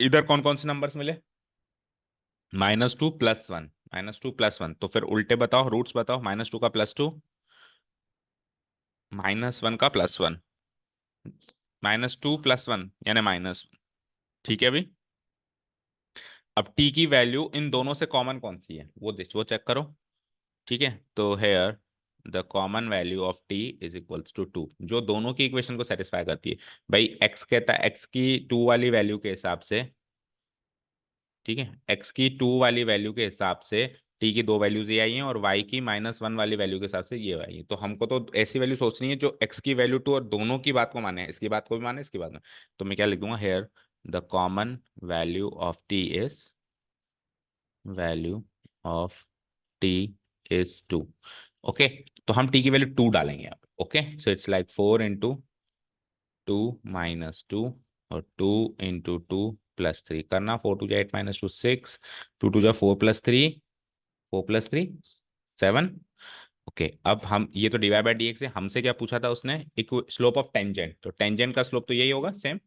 इधर कौन कौन से नंबर्स मिले? -2 +1, -2 +1, तो फिर उल्टे बताओ, रूट्स बताओ। -2 का +2, -1 का +1, -2 +1 यानी माइनस। ठीक है अभी। अब टी की वैल्यू इन दोनों से कॉमन कौन सी है, वो चेक करो। ठीक है, तो here the common value of t is equals to 2, जो दोनों की इक्वेशन को सेटिस्फाई करती है। भाई एक्स कहता है, एक्स की 2 वाली वैल्यू के हिसाब से, ठीक है, एक्स की 2 वाली वैल्यू के हिसाब से टी की दो वैल्यूज ये आई हैं, और वाई की -1 वाली वैल्यू के हिसाब से ये आई है। तो हमको तो ऐसी वैल्यू सोचनी है जो एक्स की वैल्यू 2 और दोनों की बात को माने, इसकी बात को भी माने, इसकी बात में। तो मैं क्या लिख दूंगा, here the common value of t is, value of t is 2। Okay, तो हम टी की वैल्यू 2 डालेंगे यहाँ पे। ओके, सो इट्स लाइक 4 × 2 -2, और 2 × 2 +3 करना। 4 × 2 = 8 -2 6, 2 × 2 = 4 + 3, 4 + 3 7। ओके, अब हम ये तो डिवाइड बाय dx है, हमसे क्या पूछा था उसने? स्लोप ऑफ टेंजेंट, तो टेंजेंट का स्लोप तो यही होगा सेम।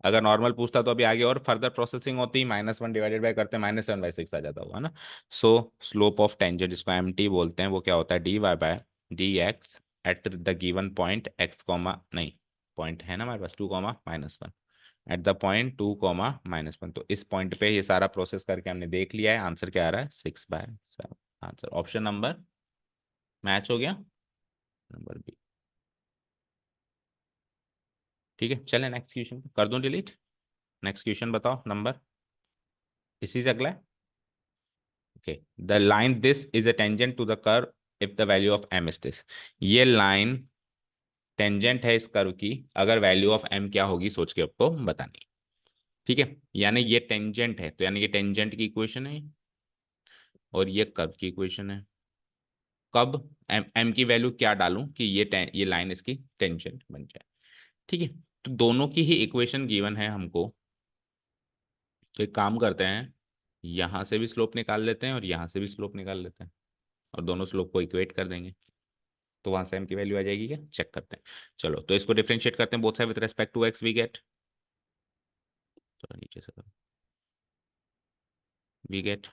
अगर नॉर्मल पूछता तो अभी आगे और फर्दर प्रोसेसिंग होती, -1 डिवाइडेड बाय करते -7/6 आ जाता होगा ना। सो स्लोप ऑफ टेंजेंट, जिसको एम टी बोलते हैं, वो क्या होता है? dy/dx at the given point x comma, नहीं पॉइंट है ना हमारे पास, 2, -1, एट द पॉइंट 2, -1। तो इस पॉइंट पे ये सारा प्रोसेस करके हमने देख लिया है। आंसर क्या आ रहा है? 6/7। आंसर ऑप्शन नंबर मैच हो गया, नंबर बी। ठीक है, चले नेक्स्ट क्वेश्चन कर दूं डिलीट। नेक्स्ट क्वेश्चन बताओ नंबर, इसी से अगला है। Okay, the line this is a tangent to the curve if the value of m is this. ये लाइन टेंजेंट है इस कर्व की, अगर वैल्यू ऑफ एम क्या होगी सोच के आपको बतानी। ठीक है, यानी ये टेंजेंट है, तो यानी ये टेंजेंट की इक्वेशन है, और ये कर्व की इक्वेशन है। कब एम एम की वैल्यू क्या डालूं कि ये लाइन इसकी टेंजेंट बन जाए। ठीक है, तो दोनों की ही इक्वेशन गिवन है हमको। तो एक काम करते हैं, यहाँ से भी स्लोप निकाल लेते हैं और यहाँ से भी स्लोप निकाल लेते हैं, और दोनों स्लोप को इक्वेट कर देंगे, तो वहां से एम की वैल्यू आ जाएगी क्या, चेक करते हैं। चलो, तो इसको डिफरेंशिएट करते हैं both side with respect to x, we get, तो नीचे से करो, we get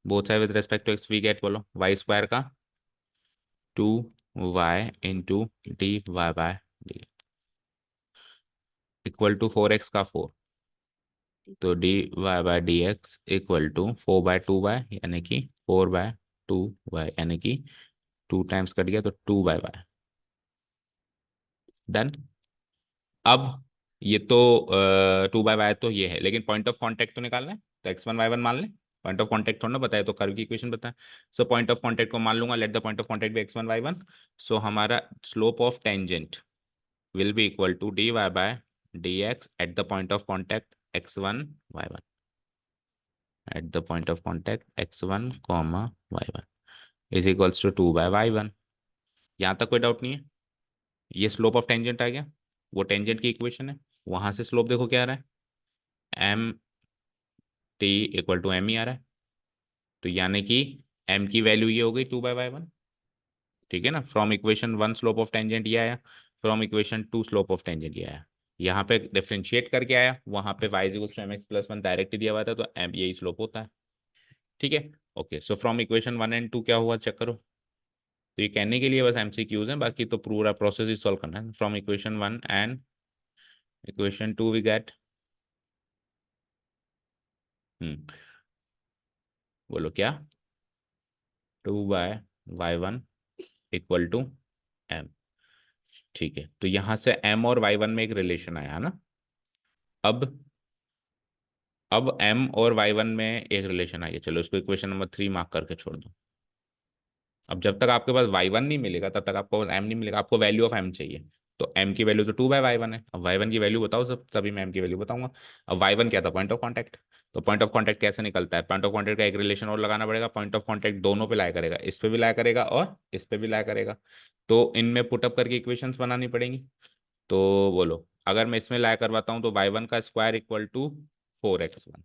both side with respect to x, we get, बोलो y² का 2y × dy/d equal to 4x का 4, तो dy/dx इक्वल टू 4/2y, यानी कि 4/2y, यानी कि 2 टाइम्स कट गया तो 2/y। डन। अब ये तो 2/y तो ये है, लेकिन पॉइंट ऑफ कांटेक्ट तो निकालना है, तो x1 y1 मान लें। पॉइंट ऑफ कांटेक्ट थोड़ा ना बताया, तो कर्व की इक्वेशन बताएं। सो पॉइंट ऑफ कांटेक्ट को मान लूंगा, let the point of contact be x1 y1। So हमारा slope of tangent will be equal to dy/dx at the point of contact x1 y1, at the point of contact x1, y1 is equals to 2/y1। यहाँ तक कोई डाउट नहीं है? ये स्लोप ऑफ टेंजेंट आ गया, वो टेंजेंट की इक्वेशन है। वहां से स्लोप देखो क्या आ रहा है, m t equal to m ही आ रहा है, तो यानी कि एम की वैल्यू ये हो गई 2/y1। ठीक है ना, from equation 1 slope of tangent ये आया, from equation 2 slope of tangent ये आया। यहाँ पे डिफरेंशिएट करके आया, वहां पे y equal to mx plus one direct दिया हुआ था, तो m यही स्लोप होता है। ठीक है। Okay, so from equation 1 and 2 क्या हुआ चेक करो। तो ये कहने के लिए बस एमसीक्यूज है, बाकी तो पूरा प्रोसेस ही सॉल्व करना है। From equation 1 and equation 2 we get, बोलो क्या, 2/y1 इक्वल टू m। ठीक है, तो यहाँ से m और y1 में एक रिलेशन आया है ना। अब m और y1 में एक रिलेशन आ गया, चलो इसको इक्वेशन नंबर 3 मार्क करके छोड़ दो। अब जब तक आपके पास y1 नहीं मिलेगा तब तक आपको m नहीं मिलेगा, आपको वैल्यू ऑफ m चाहिए। तो m की वैल्यू तो 2/y1 है, अब y1 की वैल्यू बताओ सब, तभी मैं m की वैल्यू बताऊंगा। अब y1 क्या था, पॉइंट ऑफ कांटेक्ट। तो पॉइंट ऑफ कांटेक्ट कैसे निकलता है, पॉइंट ऑफ कांटेक्ट का एक रिलेशन और लगाना पड़ेगा। पॉइंट ऑफ कांटेक्ट दोनों पे लाया करेगा, इस पे भी लाया करेगा और इस पे भी लाया करेगा। तो इनमें पुटअप करके इक्वेशंस बनानी पड़ेंगी। तो बोलो, अगर मैं इसमें लाया करवाता हूँ तो y1 का square equal to 4x1,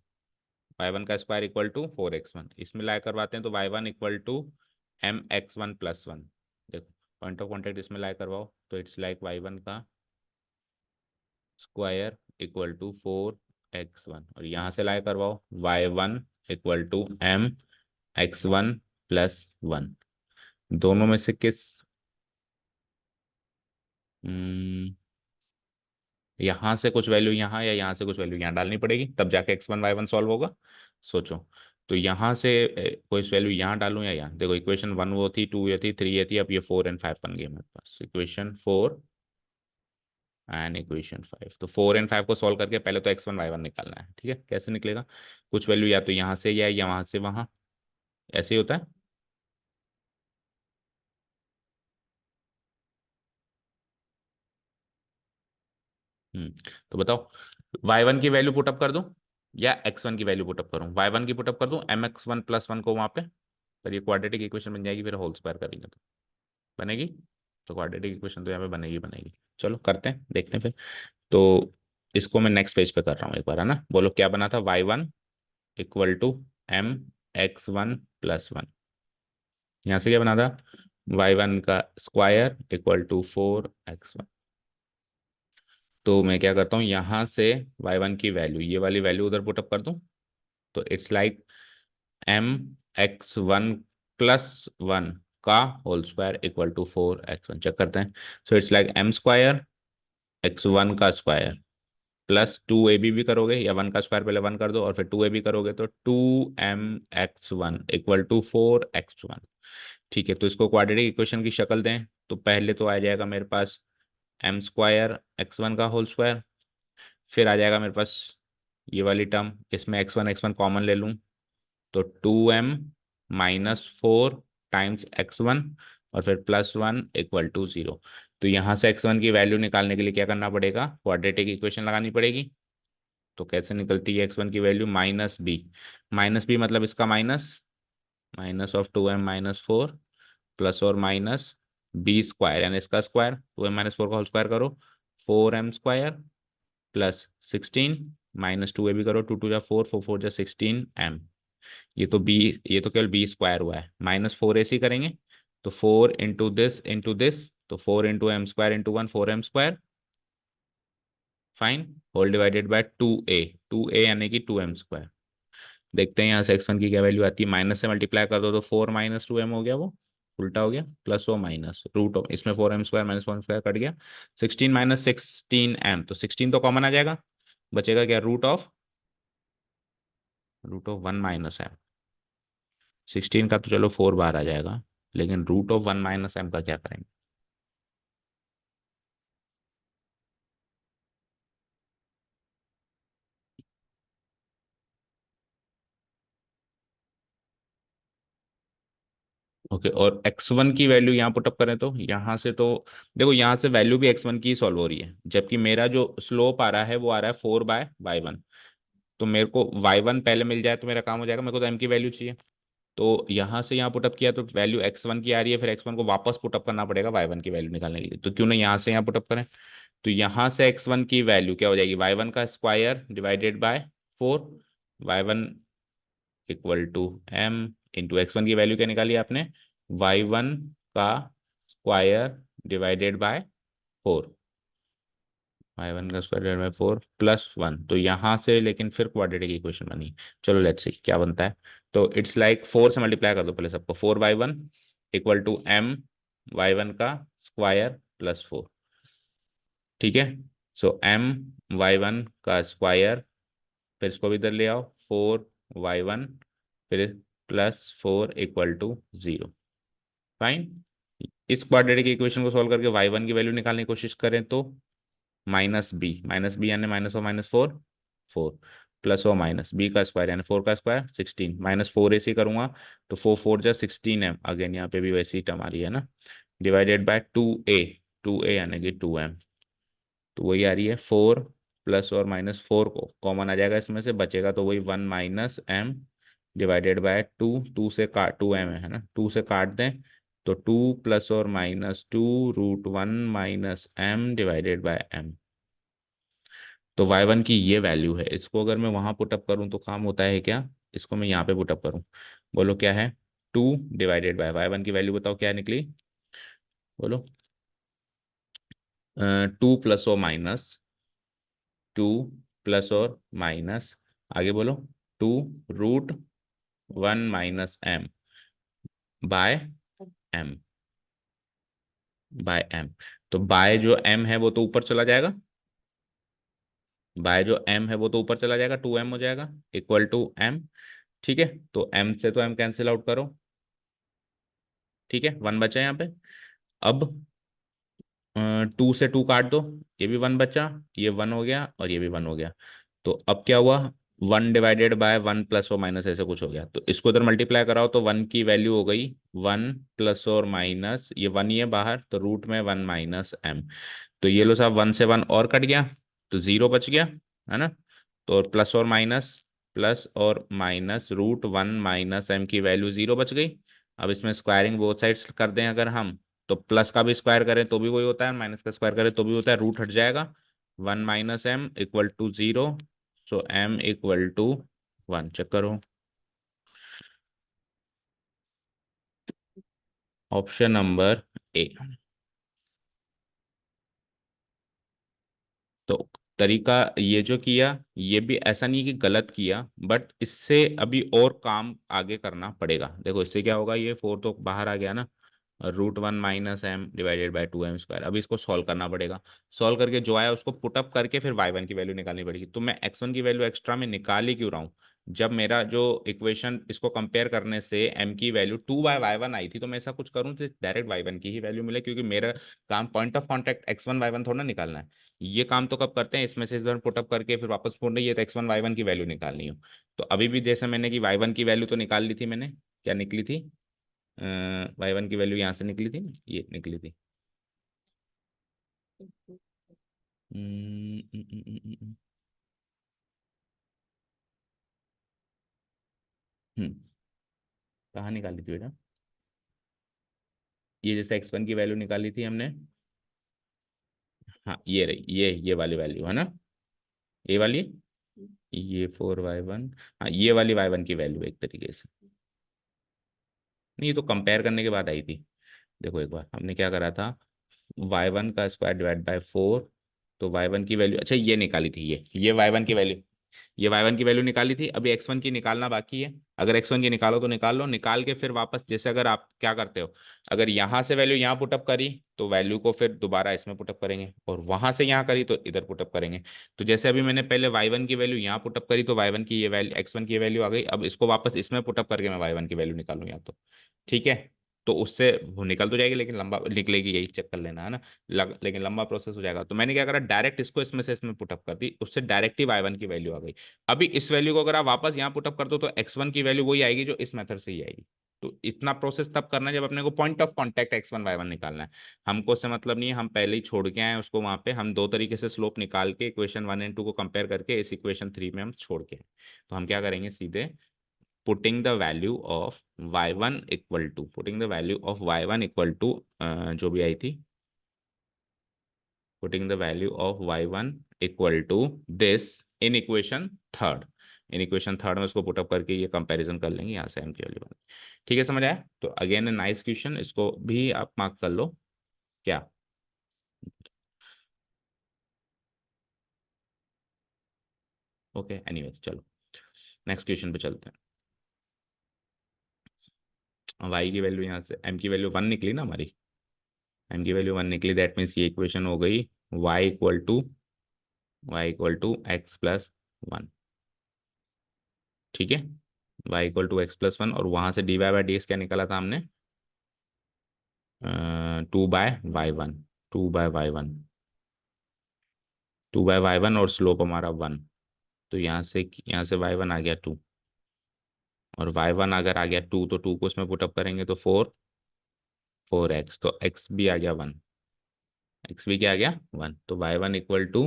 y1 का स्क्वायर इक्वल टू 4x1, इसमें लाया करवाते हैं तो y1 equal to mx1 plus one. देखो पॉइंट ऑफ कॉन्टेक्ट इसमें लाया करवाओ तो इट्स लाइक y1 का स्क्वायर इक्वल टू 4x1, और यहाँ से लाया करवाओ y1 equal to mx1 plus one. दोनों में से किस, यहाँ से कुछ वैल्यू यहाँ या यहाँ से कुछ वैल्यू यहाँ डालनी पड़ेगी, तब जाके x1 y1 सॉल्व होगा। सोचो, तो यहाँ से कोई वैल्यू यहाँ डालूं या यहाँ, देखो इक्वेशन 1 वो थी, 2 ये थी, 3 ये थी, अब ये 4 एंड 5 बन गई हमारे पास, इक्वेशन 4 एंड इक्वेशन 5। तो 4 एंड 5 को सॉल्व करके पहले तो x1 y1 निकालना है। ठीक है, कैसे निकलेगा, कुछ वैल्यू या तो यहाँ से या वहाँ से वहाँ, ऐसे ही होता है। हम्म, तो बताओ y1 की वैल्यू पुटअप कर दूं या x1 की वैल्यू पुटअप करूं, y1 की पुटअप कर दूं mx1 प्लस वन को वहां पे, पर ये क्वाड्रेटिक इक्वेशन बन जाएगी, फिर होल स्क्वायर करेंगे तो बनेगी। तो क्वाड्रेटिक इक्वेशन तो यहाँ पे बनेगी बनेगी। चलो करते हैं, देखते हैं फिर। तो इसको मैं नेक्स्ट पेज पे कर रहा हूँ एक बार, है ना। बोलो क्या बना था, y1 equal to mx1 plus one. यहाँ से क्या बना था, y1 का स्क्वायर इक्वल टू 4x1। तो मैं क्या करता हूँ, यहाँ से y1 की वैल्यू, ये वाली वैल्यू उधर पुटअप कर दूँ, तो it's like mx1 plus one का whole square equal to 4x1। Check करते हैं। So it's like m square x1 का स्क्वायर प्लस 2ab भी करोगे, या 1 का स्क्वायर पहले 1 कर दो और फिर 2ab करोगे, तो 2mx1 इक्वल टू 4x1। ठीक है, तो इसको क्वाड्रेटिक इक्वेशन की शक्ल दें तो पहले तो आ जाएगा मेरे पास m स्क्वायर x1 का होल स्क्वायर, फिर आ जाएगा मेरे पास ये वाली टर्म, इसमें x1 कॉमन ले लूँ तो 2m-4 टाइम्स x1 और फिर प्लस वन इक्वल टू 0। तो यहाँ से x1 की वैल्यू निकालने के लिए क्या करना पड़ेगा, क्वाड्रेटिक इक्वेशन लगानी पड़ेगी। तो कैसे निकलती है x1 की वैल्यू, माइनस बी मतलब इसका minus, minus of 2m-4 plus और माइनस बी स्क्वायर यानी इसका स्क्वायर, 2m-4 का होल स्क्वायर करो, 4m square plus 16 minus 2ab करो, 2 2 जा 4, 4 4 जा 16m। ये तो केवल बी स्क्वायर हुआ है, -4ac करेंगे तो 4 इंटू दिस तो 4 into m square into one, 4m square, fine, whole divided by 2a यानी कि 2m स्क्वायर। देखते हैं यहाँ से x1 की क्या वैल्यू आती है, माइनस से मल्टीप्लाई कर दो तो 4 - 2m हो गया, वो उल्टा हो गया, प्लस वो माइनस रूट ऑफ, इसमें 4m स्क्वायर -1 स्क्वायर कट गया, 16 - 16m, तो 16 तो कॉमन आ जाएगा, बचेगा क्या, रूट ऑफ 1 - m। 16 का तो चलो 4 बार आ जाएगा, लेकिन रूट ऑफ 1 - m का क्या करेंगे। ओके, और x1 की वैल्यू यहाँ पुटअप करें तो यहाँ से तो देखो, यहाँ से वैल्यू भी x1 की सॉल्व हो रही है, जबकि मेरा जो स्लोप आ रहा है वो आ रहा है 4/y1। तो मेरे को y1 पहले मिल जाए तो मेरा काम हो जाएगा, मेरे को तो m की वैल्यू चाहिए। तो यहाँ से यहाँ पुटअप किया तो वैल्यू x1 की आ रही है, फिर x1 को वापस पुटअप करना पड़ेगा y1 की वैल्यू निकालने के लिए, तो क्यों ना यहाँ से यहाँ पुटअप करें। तो यहाँ से x1 की वैल्यू क्या हो जाएगी, y1 का square divided by 4, y1 equal to m into x1 की वैल्यू क्या निकाली आपने, y1 का स्क्वायर डिवाइडेड बाय 4। y1 का स्क्वायर डिवाइड बाई 4 + 1, तो यहाँ से लेकिन फिर क्वाड्रेटिक इक्वेशन बनी। चलो लेट्स सी क्या बनता है। तो इट्स लाइक 4 से मल्टीप्लाई कर दो पहले सबको, 4y1 equal to m y1 का स्क्वायर प्लस 4। ठीक है, सो m y1 का स्क्वायर, फिर इसको भी इधर ले आओ, 4y1 फिर +4 इक्वल टू 0। फाइन। इस क्वाड्रेटिक इक्वेशन को सॉल्व करके y1 की वैल्यू निकालने की कोशिश करें तो -b यानी -4 4 +/- b का स्क्वायर यानी 4 का स्क्वायर 16 -4 ऐसे करूंगा तो 4 4 जा 16m, अगेन यहाँ पे भी वैसी टर्म आ रही है ना, डिवाइडेड बाय 2a यानी कि 2m, तो वही आ रही है 4 +/- को कॉमन आ जाएगा इसमें से, बचेगा तो वही 1 - m डिवाइडेड बाय 2, 2 से काट 2m है ना, 2 से काट दें तो 2 +/- 2 √1 - m डिवाइडेड बाय m। तो y1 की ये वैल्यू है, इसको अगर मैं वहां पुटअप करूं तो काम होता है क्या, इसको मैं यहाँ पे पुटअप करूं, बोलो क्या है, 2 डिवाइडेड बाय y1 की वैल्यू बताओ क्या निकली, बोलो 2 + और -2 + और माइनस, आगे बोलो 2 √1 - m by m, by m। तो बाय जो m है वो तो ऊपर चला जाएगा, बाय जो m है वो तो ऊपर चला जाएगा, 2m हो जाएगा इक्वल टू m। ठीक है, तो m से तो m कैंसिल आउट करो, ठीक है 1 बचा यहाँ पे। अब 2 से 2 काट दो, ये भी 1 बचा, ये 1 हो गया और ये भी 1 हो गया। तो अब क्या हुआ, 1 डिवाइडेड बाय 1 + और माइनस ऐसे कुछ हो गया, तो इसको इधर मल्टीप्लाई कराओ तो 1 की वैल्यू हो गई 1 +/- ये 1 ही है बाहर तो रूट में 1 - m। तो ये लो साहब 1 से 1 और कट गया तो 0 बच गया, है ना। तो +और माइनस √1 - m की वैल्यू 0 बच गई। अब इसमें स्क्वायरिंग बोथ साइड्स कर दें अगर हम, तो प्लस का भी स्क्वायर करें तो भी वही होता है, माइनस का स्क्वायर करें तो भी होता है, रूट हट जाएगा, 1 - m equal to 0, so m equal to 1। Check करो, ऑप्शन नंबर ए। तो तरीका ये जो किया, ये भी ऐसा नहीं कि गलत किया, बट इससे अभी और काम आगे करना पड़ेगा। देखो इससे क्या होगा, ये 4 तो बाहर आ गया ना, √1 - m डिवाइडेड बाय 2m², अभी इसको सॉल्व करना पड़ेगा। सॉल्व करके जो आया उसको पुटअप करके फिर y1 की वैल्यू निकालनी पड़ेगी। तो मैं x1 की वैल्यू एक्स्ट्रा में निकाल ही क्यों रहा हूँ, जब मेरा जो इक्वेशन इसको कंपेयर करने से m की वैल्यू 2/y1 आई थी, तो मैं ऐसा कुछ करूँ तो डायरेक्ट y1 की ही वैल्यू मिले, क्योंकि मेरा काम point of contact x1 y1 थोड़ा निकालना है। ये काम तो कब करते हैं, इसमें से इस बार पुटअप करके फिर वापस फोड़ रही है तो x1 y1 की वैल्यू निकालनी हो। तो अभी भी जैसे मैंने कि y1 की वैल्यू तो निकाल ली थी मैंने, क्या निकली थी, y1 की वैल्यू यहाँ से निकली थी ना, ये निकली थी। हम्म, हम्म, हम्म, हम्म, हम्म, हम्म, कहाँ निकाली थी बेटा, ये जैसे x1 की वैल्यू निकाली थी हमने, हाँ ये रही, ये वाली वैल्यू है ना, ये वाली, ये 4y1, हाँ ये वाली y1 की वैल्यू एक तरीके से, नहीं ये तो कंपेयर करने के बाद आई थी। देखो एक बार हमने क्या करा था, y1 का स्क्वायर डिवाइड बाय 4, तो y1 की वैल्यू, अच्छा ये निकाली थी, ये y1 की वैल्यू, ये y1 की वैल्यू निकाली थी, अभी x1 की निकालना बाकी है। अगर x1 की निकालो तो निकाल लो, निकाल के फिर वापस जैसे अगर आप क्या करते हो, अगर यहाँ से वैल्यू यहाँ पुटअप करी तो वैल्यू को फिर दोबारा इसमें पुटअप करेंगे, और वहां से यहाँ करी तो इधर पुटअप करेंगे। तो जैसे अभी मैंने पहले y1 की वैल्यू यहाँ पुटअप करी तो y1 की ये वैल्यू, x1 की ये वैल्यू आ गई, अब इसको वापस इसमें पुटअप करके मैं y1 की वैल्यू निकालूँ या तो, ठीक है, तो उससे वो निकल तो जाएगी लेकिन लंबा निकलेगी, यही चेक कर लेना है ना, लेकिन लंबा प्रोसेस हो जाएगा। तो मैंने क्या करा, डायरेक्ट इसको इसमें से इसमें पुटअप कर दी, उससे डायरेक्ट ही y1 की वैल्यू आ गई। अभी इस वैल्यू को अगर आप वापस यहाँ पुटअप कर दो तो x1 की वैल्यू वही आएगी जो इस मेथड से ही आएगी। तो इतना प्रोसेस तब करना है जब अपने को point of contact x1 y1 निकालना है। हमको उससे मतलब नहीं है, हम पहले ही छोड़ के आए उसको वहां पे, हम दो तरीके से स्लोप निकाल के इक्वेशन 1 एंड 2 को कंपेयर करके इस इक्वेशन 3 में हम छोड़ के आए। तो हम क्या करेंगे, सीधे putting the value of y1 equal to, putting the value of y1 equal to जो भी आई थी, putting the value of y1 equal to this in equation third, in equation third में उसको पुटअप करके ये कंपैरिजन कर लेंगे, यहाँ से m की वैल्यू बन, ठीक है समझ आया। तो अगेन नाइस क्वेश्चन, इसको भी आप मार्क कर लो क्या। ओके एनीवेज चलो नेक्स्ट क्वेश्चन पे चलते हैं। वाई की वैल्यू यहाँ से एम की वैल्यू 1 निकली ना हमारी, एम की वैल्यू 1 निकली, दैट मीन्स ये इक्वेशन हो गई y इक्वल टू x+1। ठीक है, y इक्वल टू x+1, और वहां से dy/dx क्या निकाला था हमने, 2/y1, 2/y1, 2/y1, और स्लोप हमारा 1। तो यहाँ से y1 आ गया 2, और y1 अगर आ गया 2 तो 2 को इसमें पुटअप करेंगे तो 4x, तो x भी आ गया 1, x भी क्या आ गया 1, तो y1 इक्वल टू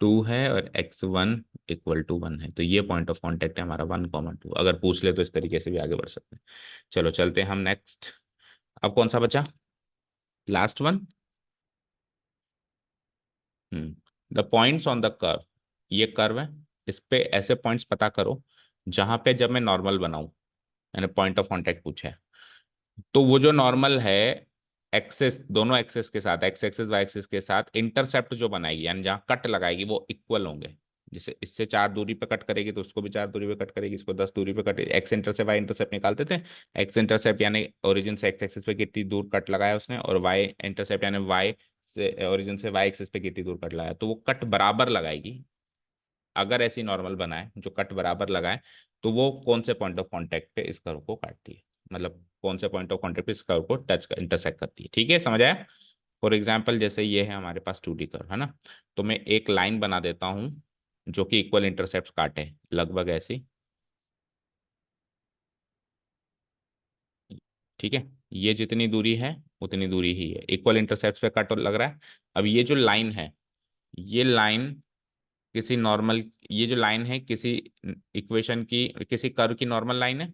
2 है और x1 इक्वल टू 1 है। तो ये पॉइंट ऑफ कांटेक्ट है हमारा 1,2। अगर पूछ ले तो इस तरीके से भी आगे बढ़ सकते हैं। चलो चलते हैं हम नेक्स्ट। अब कौन सा बचा, last one. The points on the curve, ये कर्व है, इस पे ऐसे पॉइंट्स पता करो जहां पे जब मैं नॉर्मल बनाऊं, मैंने पॉइंट ऑफ कांटेक्ट पूछा है, तो वो जो नॉर्मल है एक्सेस, दोनों एक्सेस के साथ, एक्स एक्सेस वाई एक्सेस के साथ इंटरसेप्ट जो बनाएगी, यानी जहाँ कट लगाएगी वो इक्वल होंगे। जैसे इससे 4 दूरी पे कट करेगी तो उसको भी 4 दूरी पे कट करेगी, इसको 10 दूरी पे cut, x intercept y intercept निकालते थे। एक्स इंटरसेप्ट यानी ओरिजिन से एक्स एक्सिस पे कितनी दूर कट लगाया उसने, और वाई इंटरसेप्ट यानी वाई से ओरिजिन से वाई एक्सिस पे कितनी दूर कट लगाया, तो वो कट बराबर लगाएगी। अगर ऐसी नॉर्मल बनाए जो कट बराबर लगाए, तो वो कौन से पॉइंट ऑफ कांटेक्ट पे इस कर्व को काटती है, मतलब कौन से पॉइंट ऑफ कांटेक्ट पे इस कर्व को टच इंटरसेक्ट करती है। ठीक है, समझ आया। फॉर एग्जाम्पल जैसे ये है हमारे पास 2D कर्व है ना, तो मैं एक लाइन बना देता हूं जो कि इक्वल इंटरसेप्ट काटे, लगभग ऐसी। ठीक है, ये जितनी दूरी है उतनी दूरी ही है, इक्वल इंटरसेप्ट पे कट लग रहा है। अब ये जो लाइन है, ये लाइन किसी नॉर्मल, ये जो लाइन है किसी इक्वेशन की, किसी कर्व की नॉर्मल लाइन है।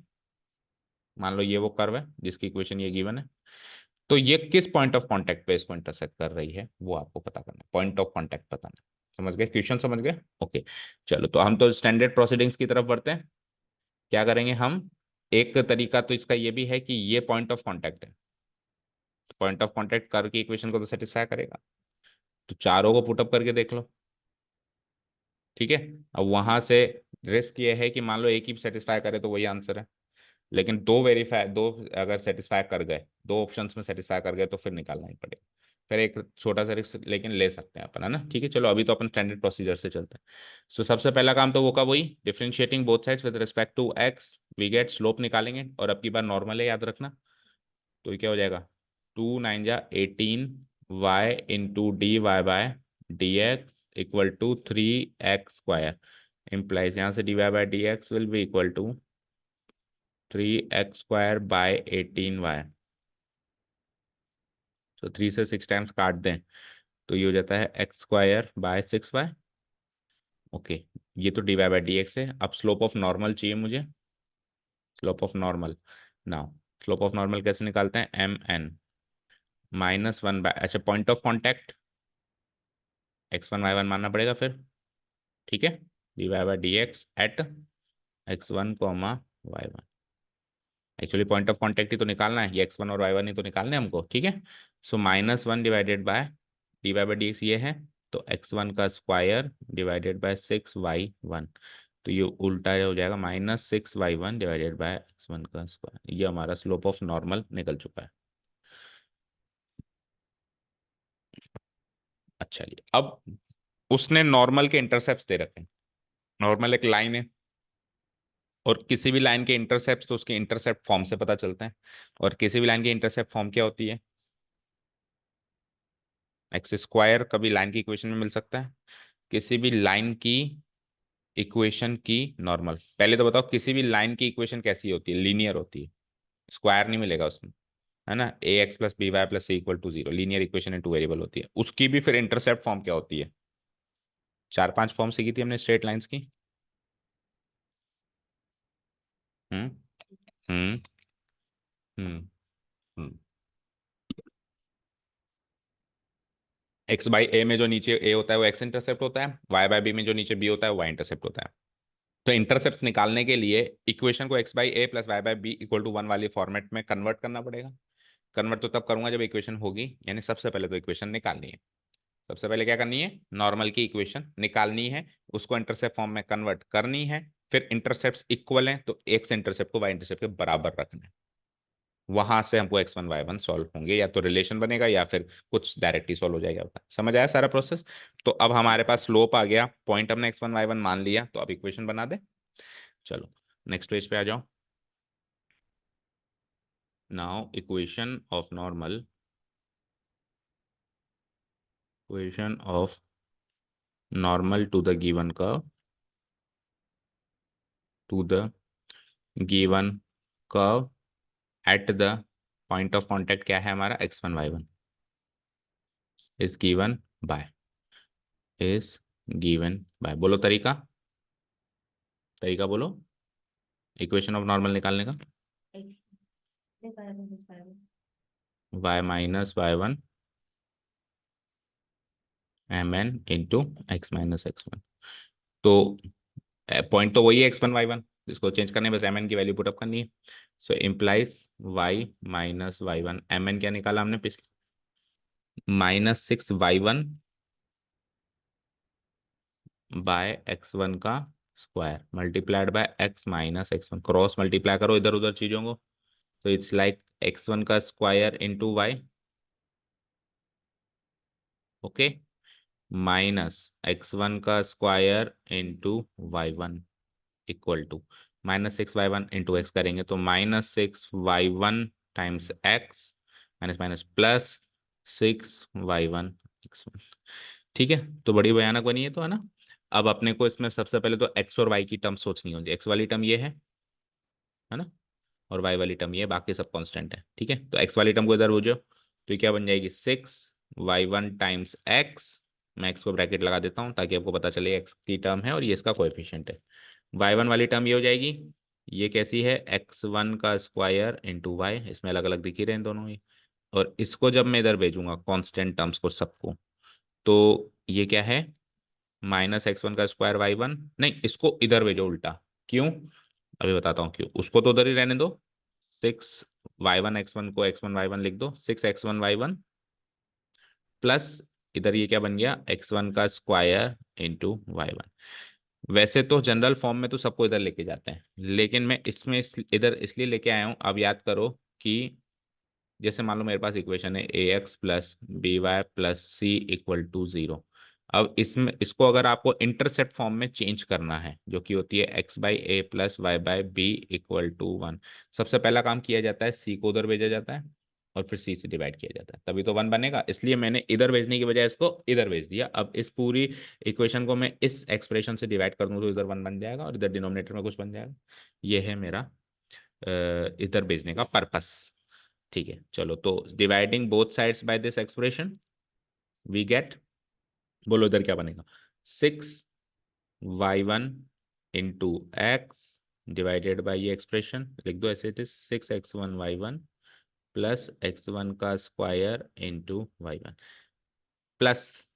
मान लो ये वो कर्व है जिसकी इक्वेशन ये गिवन है, तो ये किस पॉइंट ऑफ कांटेक्ट पे इसको इंटरसेक्ट कर रही है वो आपको पता करना है, पॉइंट ऑफ कांटेक्ट बताना है। समझ गए, क्वेश्चन समझ गए। ओके, चलो तो हम तो स्टैंडर्ड प्रोसीडिंग्स की तरफ बढ़ते हैं। क्या करेंगे हम, एक तरीका तो इसका ये भी है कि ये पॉइंट ऑफ कांटेक्ट है, पॉइंट ऑफ कांटेक्ट कर्व की इक्वेशन को तो सेटिस्फाई करेगा, तो चारों को पुटअप करके देख लो। ठीक है, अब वहां से रिस्क ये है कि मान लो एक ही सेटिस्फाई करे तो वही आंसर है, लेकिन दो अगर सेटिस्फाई कर गए, दो ऑप्शंस में सेटिस्फाई कर गए तो फिर निकालना ही पड़ेगा। फिर एक छोटा सा रिस्क लेकिन ले सकते हैं अपन, है ना। ठीक है, चलो अभी तो अपन स्टैंडर्ड प्रोसीजर से चलते हैं। सो सबसे पहला काम तो वो का वही, differentiating both sides with respect to x, we get slope निकालेंगे, और अब की बार नॉर्मल है याद रखना। तो ये क्या हो जाएगा, 2 9 जा 18 y into d y by d x equal to 3x² implies यहाँ से d y by d x will be equal to 3x² by 18y। तो 3 से 6 टाइम्स काट दें तो ये हो जाता है x² बाय 6y। ओके, ये तो d y by d x है। अब स्लोप ऑफ नॉर्मल चाहिए मुझे, slope of normal. Now slope of normal कैसे निकालते हैं, -1 बाय, अच्छा point of contact x1 y1 मानना पड़ेगा फिर। ठीक है, d y by d x at x1 y 1। Actually point of contact ही तो निकालना है, ये x1 और y1 ही तो निकालने हैं हमको। ठीक है, so -1 divided by d y by d x ये है, तो x1 का स्क्वायर डिवाइडेड बाय 6y1। तो ये उल्टा हो जाएगा, -6y1 डिवाइडेड बाय x1 का स्क्वायर। ये हमारा स्लोप ऑफ नॉर्मल निकल चुका है। अच्छा जी, अब उसने नॉर्मल के इंटरसेप्ट दे रखे हैं। नॉर्मल एक लाइन है, और किसी भी लाइन के इंटरसेप्ट तो उसके इंटरसेप्ट फॉर्म से पता चलते हैं। और किसी भी लाइन की इंटरसेप्ट फॉर्म क्या होती है, x² कभी लाइन की इक्वेशन में मिल सकता है, किसी भी लाइन की इक्वेशन की नॉर्मल। पहले तो बताओ किसी भी लाइन की इक्वेशन कैसी होती है, लीनियर होती है, स्क्वायर नहीं मिलेगा उसमें, है ना। ax + by + c = 0 linear equation in two variable होती है। उसकी भी फिर इंटरसेप्ट फॉर्म क्या होती है, 4 5 फॉर्म सीखी थी हमने स्ट्रेट लाइंस की। हम्म हम्म हम्म हम्म एक्स बाई ए में जो नीचे ए होता है वो एक्स इंटरसेप्ट होता है, वाई बाई बी में जो नीचे बी होता है वो वाई इंटरसेप्ट होता है। तो इंटरसेप्ट निकालने के लिए इक्वेशन को x/a + y/b = 1 वाली फॉर्मेट में कन्वर्ट करना पड़ेगा। कन्वर्ट तो तब करूंगा जब इक्वेशन होगी, यानी सबसे पहले तो इक्वेशन निकालनी है। सबसे पहले क्या करनी है, नॉर्मल की इक्वेशन निकालनी है, उसको इंटरसेप्ट फॉर्म में कन्वर्ट करनी है, फिर इंटरसेप्ट इक्वल हैं तो एक्स इंटरसेप्ट को वाई इंटरसेप्ट के बराबर रखना है, वहां से हमको x1 y1 सॉल्व होंगे, या तो रिलेशन बनेगा या फिर कुछ डायरेक्टली सॉल्व हो जाएगा। समझ आया सारा प्रोसेस? तो अब हमारे पास स्लोप आ गया, पॉइंट हमने x1 y1 मान लिया, तो अब इक्वेशन बना दे। चलो नेक्स्ट पेज पे आ जाओ। Now equation of normal, equation of normal to the given curve, to the given curve at the point of contact क्या है हमारा, x1 y1 is given by, is given by, बोलो तरीका, तरीका बोलो इक्वेशन ऑफ नॉर्मल निकालने का। y-y1 mn इंटू x-x1, तो पॉइंट तो वही है x1 y1, इसको चेंज करने बस mn की वैल्यू पुटअप करनी है। सो इम्प्लाइज y-y1 mn क्या निकाला हमने पिछले, -6y1 बाय x1 का square multiplied by x-x1, cross multiply करो इधर उधर चीजों को, तो इट्स लाइक x1 का square into Y, okay, -x1 का square into y1 equal to -6y1 into x करेंगे तो -6y1 times x minus minus plus 6y1 x1। ठीक है, तो बड़ी भयानक बनी है तो, है ना। अब अपने को इसमें सबसे पहले तो एक्स और वाई की टर्म सोचनी होगी, एक्स वाली टर्म ये है ना, और वाई वाली टर्म ये, बाकी सब कांस्टेंट है। ठीक है, तो एक्स वाली टर्म को इधर हो जाओ, तो ये क्या बन जाएगी, 6y1 टाइम्स एक्स, मैं एक्स को ब्रैकेट लगा देता हूँ ताकि आपको पता चले एक्स की टर्म है और ये इसका कोएफिशिएंट है। y1 वाली टर्म ये हो जाएगी, ये कैसी है, x1 का स्क्वायर इंटू वाई, इसमें अलग अलग दिख ही रहे हैं दोनों ही, और इसको जब मैं इधर भेजूंगा कांस्टेंट टर्म्स को सबको, तो ये क्या है, -x1 का स्क्वायर y1, नहीं इसको इधर भेजो उल्टा, क्यों, अभी बताता हूँ क्यों, उसको तो उधर ही रहने दो, 6y1 x1 को x1 y1 लिख दो, 6x1 y1 प्लस इधर ये क्या बन गया, x1 का स्क्वायर इंटू y1। वैसे तो जनरल फॉर्म में तो सबको इधर लेके जाते हैं, लेकिन मैं इसमें इधर इसलिए लेके आया हूँ, अब याद करो कि जैसे मान लो मेरे पास इक्वेशन है ax plus b y plus c equal to 0। अब इसमें इसको अगर आपको इंटरसेप्ट फॉर्म में चेंज करना है, जो कि होती है x by a plus y by b equal to 1, सबसे पहला काम किया जाता है c को उधर भेजा जाता है और फिर c से डिवाइड किया जाता है, तभी तो 1 बनेगा, इसलिए मैंने इधर भेजने की बजाय इसको इधर भेज दिया। अब इस पूरी इक्वेशन को मैं इस एक्सप्रेशन से डिवाइड कर दूँ तो इधर 1 बन जाएगा और इधर डिनोमिनेटर में कुछ बन जाएगा, ये है मेरा इधर भेजने का पर्पस। ठीक है, चलो, तो dividing both sides by this expression we get, बोलो इधर क्या बनेगा, 6y1 into x divided by ये एक्सप्रेशन लिख दो ऐसे, it is 6x1y1 plus x1 का स्क्वायर इंटू y1 प्लस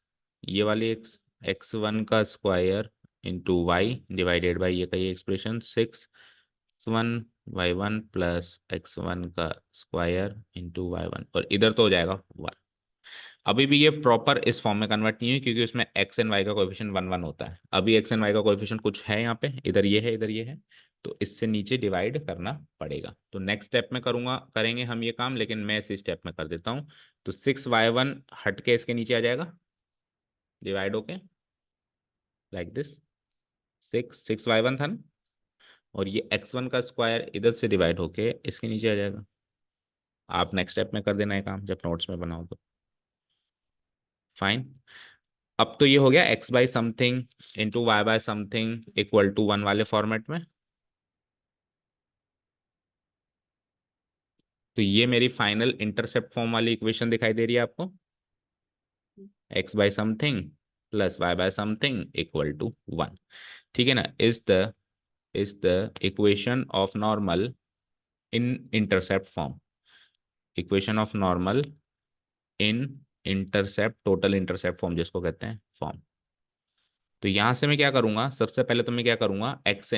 ये वाली x1 का square into y divided by ये का ये एक्सप्रेशन 6x1y1 प्लस x1 का स्क्वायर इंटू y1, और इधर तो हो जाएगा 1। अभी भी ये प्रॉपर इस फॉर्म में कन्वर्ट नहीं हुई क्योंकि उसमें एक्स एंड वाई का कोएफिशिएंट 1 1 होता है, अभी एक्स एंड वाई का कोएफिशिएंट कुछ है यहाँ पे, इधर ये है इधर ये है, तो इससे नीचे डिवाइड करना पड़ेगा। तो नेक्स्ट स्टेप में करूंगा, करेंगे हम ये काम, लेकिन मैं इसी स्टेप में कर देता हूँ। तो 6y1 हट के इसके नीचे आ जाएगा, डिवाइड होके लाइक दिस, 6y1 था ना, और ये x1 का स्क्वायर इधर से डिवाइड होके इसके नीचे आ जाएगा। आप नेक्स्ट स्टेप में कर देना है काम जब नोट्स में बनाओ तो, फाइन। अब तो ये हो गया x by something into y by something equal to 1 वाले फॉर्मेट में, तो ये मेरी फाइनल इंटरसेप्ट फॉर्म वाली इक्वेशन दिखाई दे रही है आपको, x by something plus y by something equal to 1। ठीक है ना, is the equation of normal in intercept form, equation of normal in intercept, total intercept form जिसको कहते हैं फॉर्म। तो यहां से मैं क्या करूंगा, सबसे पहले तो मैं क्या करूंगा, एक्स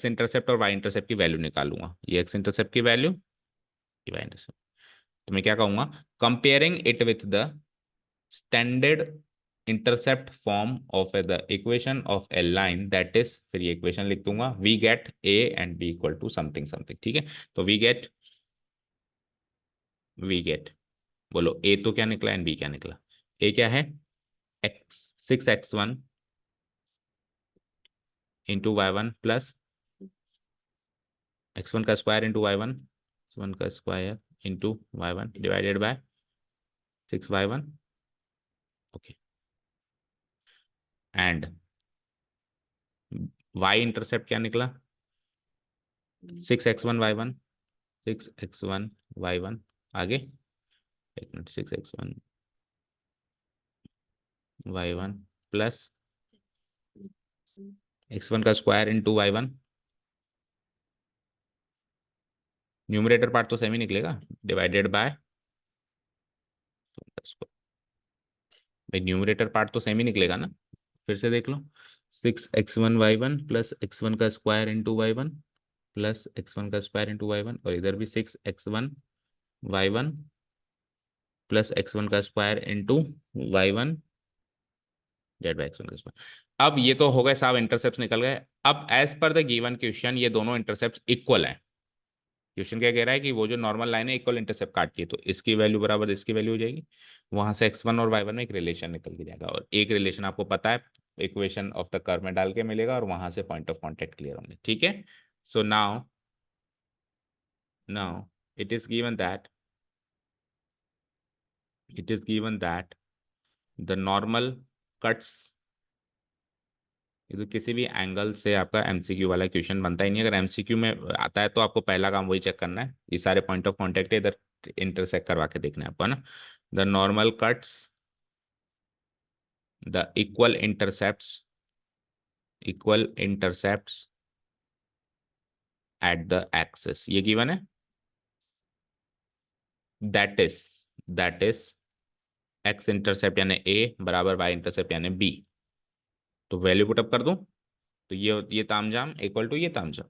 इंटरसेप्ट और वाई इंटरसेप्ट की वैल्यू निकालूंगा, ये एक्स इंटरसेप्ट की वैल्यू, ये वाई इंटरसेप्ट। तो मैं क्या कहूंगा, comparing it with the standard intercept form of the equation of a line that is, फिर ये इक्वेशन लिख दूंगा, we get a and b equal to something something, ठीक है। तो वी गेट बोलो ए तो क्या निकला एंड बी क्या निकला। ए क्या है, x 6x1 into y1 plus x1 का स्क्वायर इंटू y1, x1 का square into y1 divided by 6y1, okay. And y intercept क्या निकला, 6x1 y1, 6x1 y1, आगे एक minute, 6x1 y1 plus x1 का square into y1, numerator part तो सेम ही निकलेगा, डिवाइडेड बाय, भाई न्यूमरेटर पार्ट तो सेम ही निकलेगा ना, फिर से देख लो, 6x1 y1 प्लस x1 का square into y1 plus x1 का स्क्वायर इंटू y1, और इधर भी 6x1 y1 प्लस x1 का square into y1 dead by x1 का स्क्वायर। अब ये तो हो गए साहब, इंटरसेप्ट निकल गए। अब as per the given question ये दोनों इंटरसेप्ट इक्वल है। क्वेश्चन क्या कह रहा है कि वो जो नॉर्मल लाइन है इक्वल इंटरसेप्ट काटती है, तो इसकी वैल्यू बराबर इसकी वैल्यू हो जाएगी, वहां से x1 और y1 में एक रिलेशन निकल के जाएगा, और एक रिलेशन आपको पता है इक्वेशन ऑफ द कर्व में डाल के मिलेगा, और वहां से पॉइंट ऑफ कॉन्टेक्ट क्लियर होंगे, ठीक है। So now it is given that it is given that the normal cuts, ये तो किसी भी एंगल से आपका एमसीक्यू वाला क्वेश्चन बनता ही नहीं। अगर एमसीक्यू में आता है तो आपको पहला काम वही चेक करना है, ये सारे पॉइंट ऑफ कांटेक्ट है इधर इंटरसेक्ट करवा के देखना है आपको, है ना। The normal cuts the equal intercepts at the axis, ये गिवन है। दैट इज एक्स इंटरसेप्ट यानी ए बराबर वाई इंटरसेप्ट यानी बी। तो वैल्यू पुटअप कर दूं, तो ये तामझाम इक्वल टू ये तामझाम,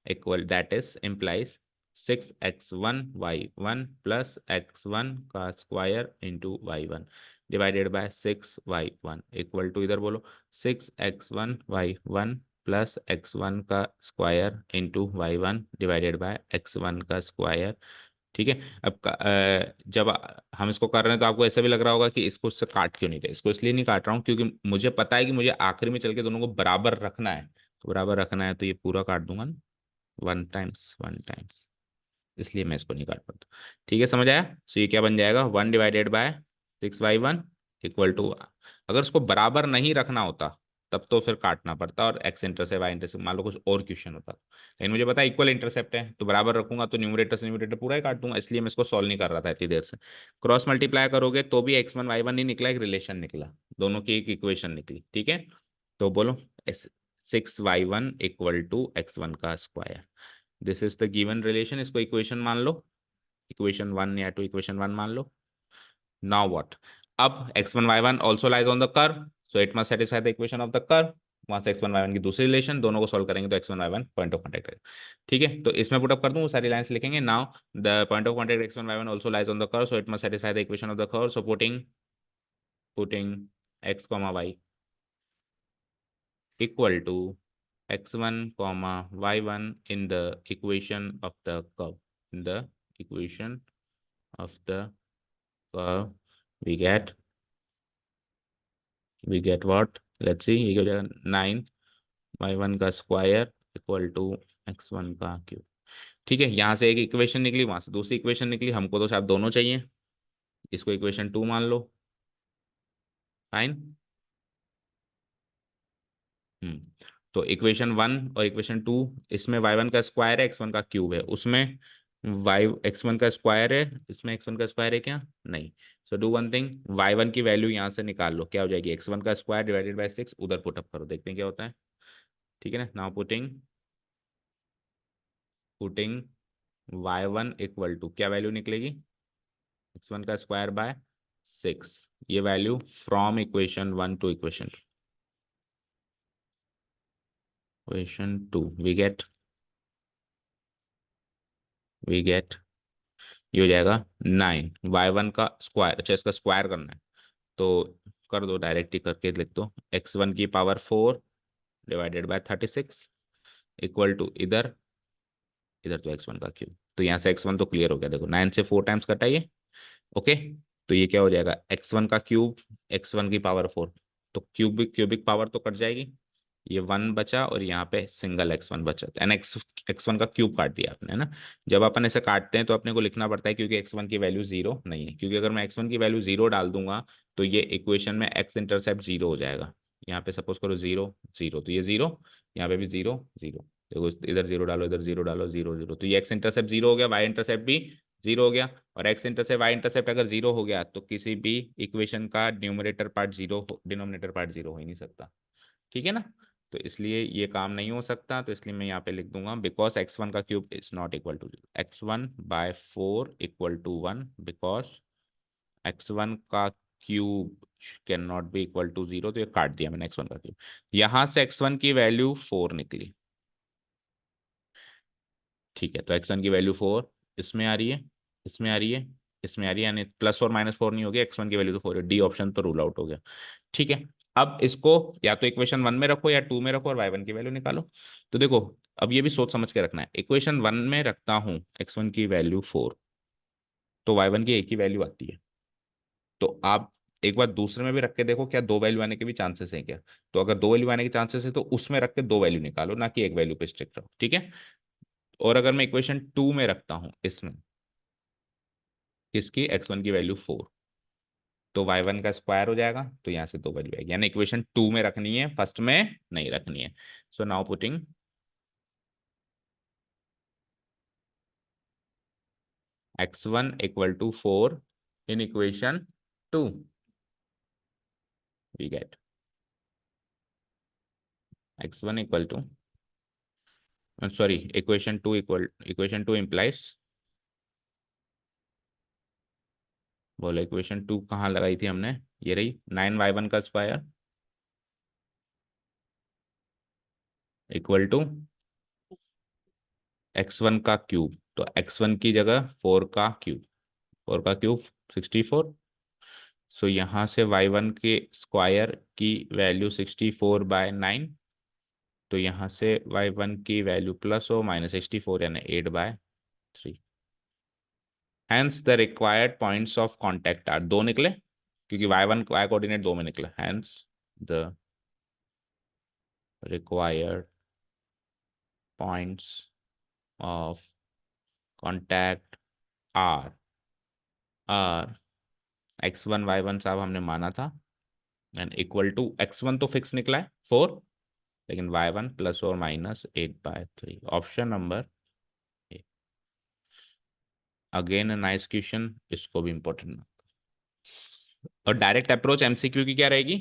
equal that is implies 6x1 y1 plus x1 का square into y1 divided by 6y1 equal to, इधर बोलो 6x1 y1 प्लस x1 का square into y1 divided bye x1 का स्क्वायर, ठीक है। अब जब हम इसको कर रहे हैं तो आपको ऐसा भी लग रहा होगा कि इसको उससे काट क्यों नहीं रहे। इसको इसलिए नहीं काट रहा हूँ क्योंकि मुझे पता है कि मुझे आखिर में चल के दोनों को बराबर रखना है, तो बराबर रखना है तो ये पूरा काट दूंगा ना, 1 टाइम्स 1 टाइम्स, इसलिए मैं इसको नहीं काट पाता। ठीक है, समझ आया। सो ये क्या बन जाएगा, 1/6y1 इक्वल टू, अगर उसको बराबर नहीं रखना होता तब तो फिर काटना पड़ता और एक्स इंटरसेप्ट वाई इंटरसेप्ट मान लो कुछ और क्वेश्चन होता, लेकिन मुझे पता है इक्वल इंटरसेप्ट है तो बराबर रखूंगा तो न्यूमरेटर से न्यूमरेटर पूरा ही काट दूंगा, इसलिए मैं इसको सॉल्व नहीं कर रहा था इतनी देर से। क्रॉस मल्टीप्लाई करोगे तो भी x1 y1 नहीं निकला, एक रिलेशन निकला, दोनों की एक इक्वेशन निकली, ठीक है। तो बोलो 6y1 इक्वल टू x1 का square, this is the given relation, इसको इक्वेशन मान लो, इक्वेशन 1 या टू इक्वेशन 1 मान लो। नाउ व्हाट, अब x1 y1 also lies on the curve, so it must satisfy the equation of the curve, वहां से x1 y1 की दूसरी रिलेशन, दोनों को सॉल्व करेंगे तो x1 y1 point of contact रहेगा, ठीक है। तो इसमें पुट अप कर दूं, वो सारी लाइंस लिखेंगे। Now the point of contact x1 y1 also lies on the curve, so it must satisfy the equation of the curve, so putting x, y equal to x1 comma y1 in the equation of the curve, in the equation of the curve we get what, let's see, ये हो जाएगा 9y1 का स्क्वायर इक्वल टू x1 का क्यूब, ठीक है। यहाँ से एक इक्वेशन निकली, वहां से दूसरी इक्वेशन निकली, हमको तो शायद दोनों चाहिए, इसको इक्वेशन 2 मान लो, फाइन। तो इक्वेशन 1 और इक्वेशन 2, इसमें y1 का स्क्वायर है, x1 का क्यूब है, उसमें y x1 का स्क्वायर है, इसमें x1 का स्क्वायर है क्या, नहीं। So do one thing, y1 की वैल्यू यहाँ से निकाल लो, क्या हो जाएगी, x1 का स्क्वायर डिवाइडेड बाय 6, उधर पुटअप करो, देखते हैं क्या होता है, ठीक है ना। Now putting y1 equal to क्या वैल्यू निकलेगी, x1 का स्क्वायर बाय 6, ये value from equation 1 to equation 2 we get ये हो जाएगा 9y1 का स्क्वायर, अच्छा इसका स्क्वायर करना है, तो कर दो, डायरेक्ट ही करके लिख दो, x1 की power 4 divided by 36 equal to इधर, इधर तो x1 का क्यूब, तो यहाँ से x1 तो क्लियर हो गया, देखो 9 से 4 टाइम्स कटा ये। ओके, तो ये क्या हो जाएगा, x1 का क्यूब, x1 की पावर 4, तो क्यूबिक पावर तो कट जाएगी, ये 1 बचा और यहाँ पे सिंगल x1 बचा, एन x1 का क्यूब काट दिया आपने, है ना। जब अपन ऐसे काटते हैं तो अपने को लिखना पड़ता है, क्योंकि x1 की वैल्यू जीरो नहीं है, क्योंकि अगर मैं x1 की वैल्यू जीरो डाल दूंगा तो ये इक्वेशन में x इंटरसेप्ट जीरो हो जाएगा। यहाँ पे सपोज करो जीरो जीरो, तो ये जीरो, यहाँ पे भी जीरो जीरो, देखो इधर जीरो डालो, इधर जीरो डालो, जीरो जीरो, तो ये x इंटरसेप्ट जीरो हो गया, y इंटरसेप्ट भी जीरो हो गया, और x इंटरसेप्ट y इंटरसेप्ट अगर जीरो हो गया तो किसी भी इक्वेशन का numerator part zero, denominator part zero हो ही नहीं सकता, ठीक है ना। तो इसलिए ये काम नहीं हो सकता, तो इसलिए मैं यहाँ पे लिख दूंगा बिकॉज x1 का cube is not equal to zero, x1/4 equal to 1 because x1 का cube can not be equal to zero, तो ये काट दिया मैंने x1 का क्यूब, यहाँ से x1 की वैल्यू 4 निकली, ठीक है, तो x1 की वैल्यू 4 इसमें आ रही है, इसमें आ रही है, इसमें आ रही है, यानी प्लस और माइनस 4 नहीं हो गया, x1 की वैल्यू तो 4 है, डी ऑप्शन तो रूल आउट हो गया, ठीक है। अब इसको या तो इक्वेशन 1 में रखो या 2 में रखो और y1 की वैल्यू निकालो। तो देखो, अब ये भी सोच समझ के रखना है, इक्वेशन 1 में रखता हूँ x1 की वैल्यू 4, तो y1 की एक ही वैल्यू आती है, तो आप एक बार दूसरे में भी रख के देखो क्या दो वैल्यू आने के भी चांसेस हैं क्या, तो अगर दो वैल्यू आने के चांसेस है तो उसमें रख के दो वैल्यू निकालो, ना कि एक वैल्यू पे स्ट्रिक्ट रहो, ठीक है। और अगर मैं इक्वेशन 2 में रखता हूँ इसमें, किसकी, x1 की वैल्यू 4, तो y1 का स्क्वायर हो जाएगा, तो यहाँ से दो वैल्यू आएगी, यानी इक्वेशन 2 में रखनी है, फर्स्ट में नहीं रखनी है। So now putting x1 equal to 4 in equation 2, we get x1 equal to, sorry, equation 2 implies, बोलो इक्वेशन 2 कहाँ लगाई थी हमने, ये रही 9y1 का स्क्वायर इक्वल टू x1 का क्यूब, तो x1 की जगह 4 का क्यूब, 4 का क्यूब 64, सो यहाँ से y1 के स्क्वायर की वैल्यू 64/9, तो यहाँ से y1 की वैल्यू प्लस हो माइनस 64 यानी 8/3, hence the required points of contact are, दो निकले क्योंकि y कोऑर्डिनेट दो में निकला, hence the required points of contact are are x1 y1 साहब हमने माना था, एंड इक्वल टू x1 तो फिक्स निकला है 4, लेकिन y1 प्लस और माइनस 8/3, ऑप्शन नंबर ए। अगेन नाइस क्वेश्चन, इसको भी इंपॉर्टेंट। और डायरेक्ट अप्रोच एमसीक्यू की क्या रहेगी,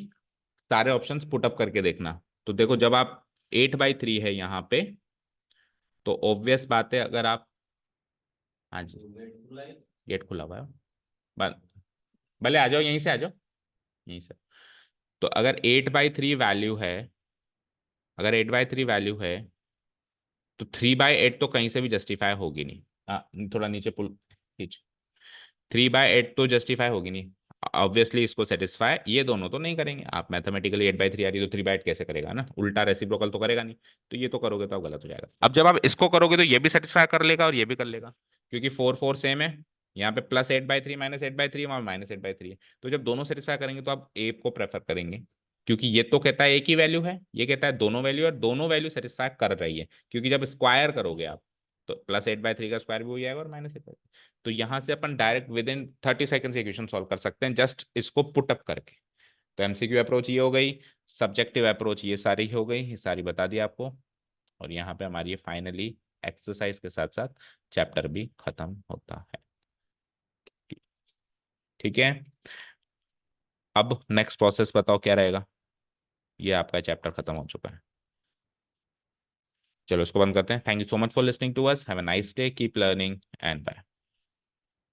सारे ऑप्शंस पुटअप करके देखना, तो देखो जब आप 8/3 है यहाँ पे, तो ऑब्वियस बात है अगर आप, हाँ जी गेट खुला हुआ है, बल- भले आ जाओ, यहीं से आ जाओ, यहीं से। तो अगर 8/3 वैल्यू है, अगर 8/3 वैल्यू है, तो 3/8 तो कहीं से भी जस्टिफाई होगी नहीं, थोड़ा नीचे पुल खींच, 3/8 तो जस्टिफाई होगी नहीं, ऑब्वियसली इसको सेटिस्फाई ये दोनों तो नहीं करेंगे, आप मैथमेटिकली 8/3 आ रही है तो 3/8 कैसे करेगा ना, उल्टा रेसिप्रोकल तो करेगा नहीं, तो ये तो करोगे तो अब गलत हो जाएगा। अब जब आप इसको करोगे तो ये भी सेटिस्फाई कर लेगा और ये भी कर लेगा, क्योंकि 4 4 सेम है, यहाँ पे +8/3 -8/3, वहाँ -8/3 है, तो जब दोनों सेटिस्फाई करेंगे तो आप ए को प्रेफर करेंगे, क्योंकि ये तो कहता है एक ही वैल्यू है, ये कहता है दोनों वैल्यू, और दोनों वैल्यू सेटिस्फाई कर रही है, क्योंकि जब स्क्वायर करोगे आप तो +8/3 का स्क्वायर भी हो जाएगा और -8, तो यहां से अपन डायरेक्ट विद इन 30 सेकंड से इक्वेशन सॉल्व कर सकते हैं, जस्ट इसको पुटअप करके। तो एमसीक्यू अप्रोच ये हो गई, सब्जेक्टिव अप्रोच ये सारी हो गई, ये सारी बता दी आपको, और यहाँ पे हमारी ये फाइनली एक्सरसाइज के साथ साथ चैप्टर भी खत्म होता है, ठीक है। अब नेक्स्ट प्रोसेस बताओ क्या रहेगा, ये आपका चैप्टर खत्म हो चुका है, चलो इसको बंद करते हैं। Thank you so much for listening to us, have a nice day, keep learning and bye.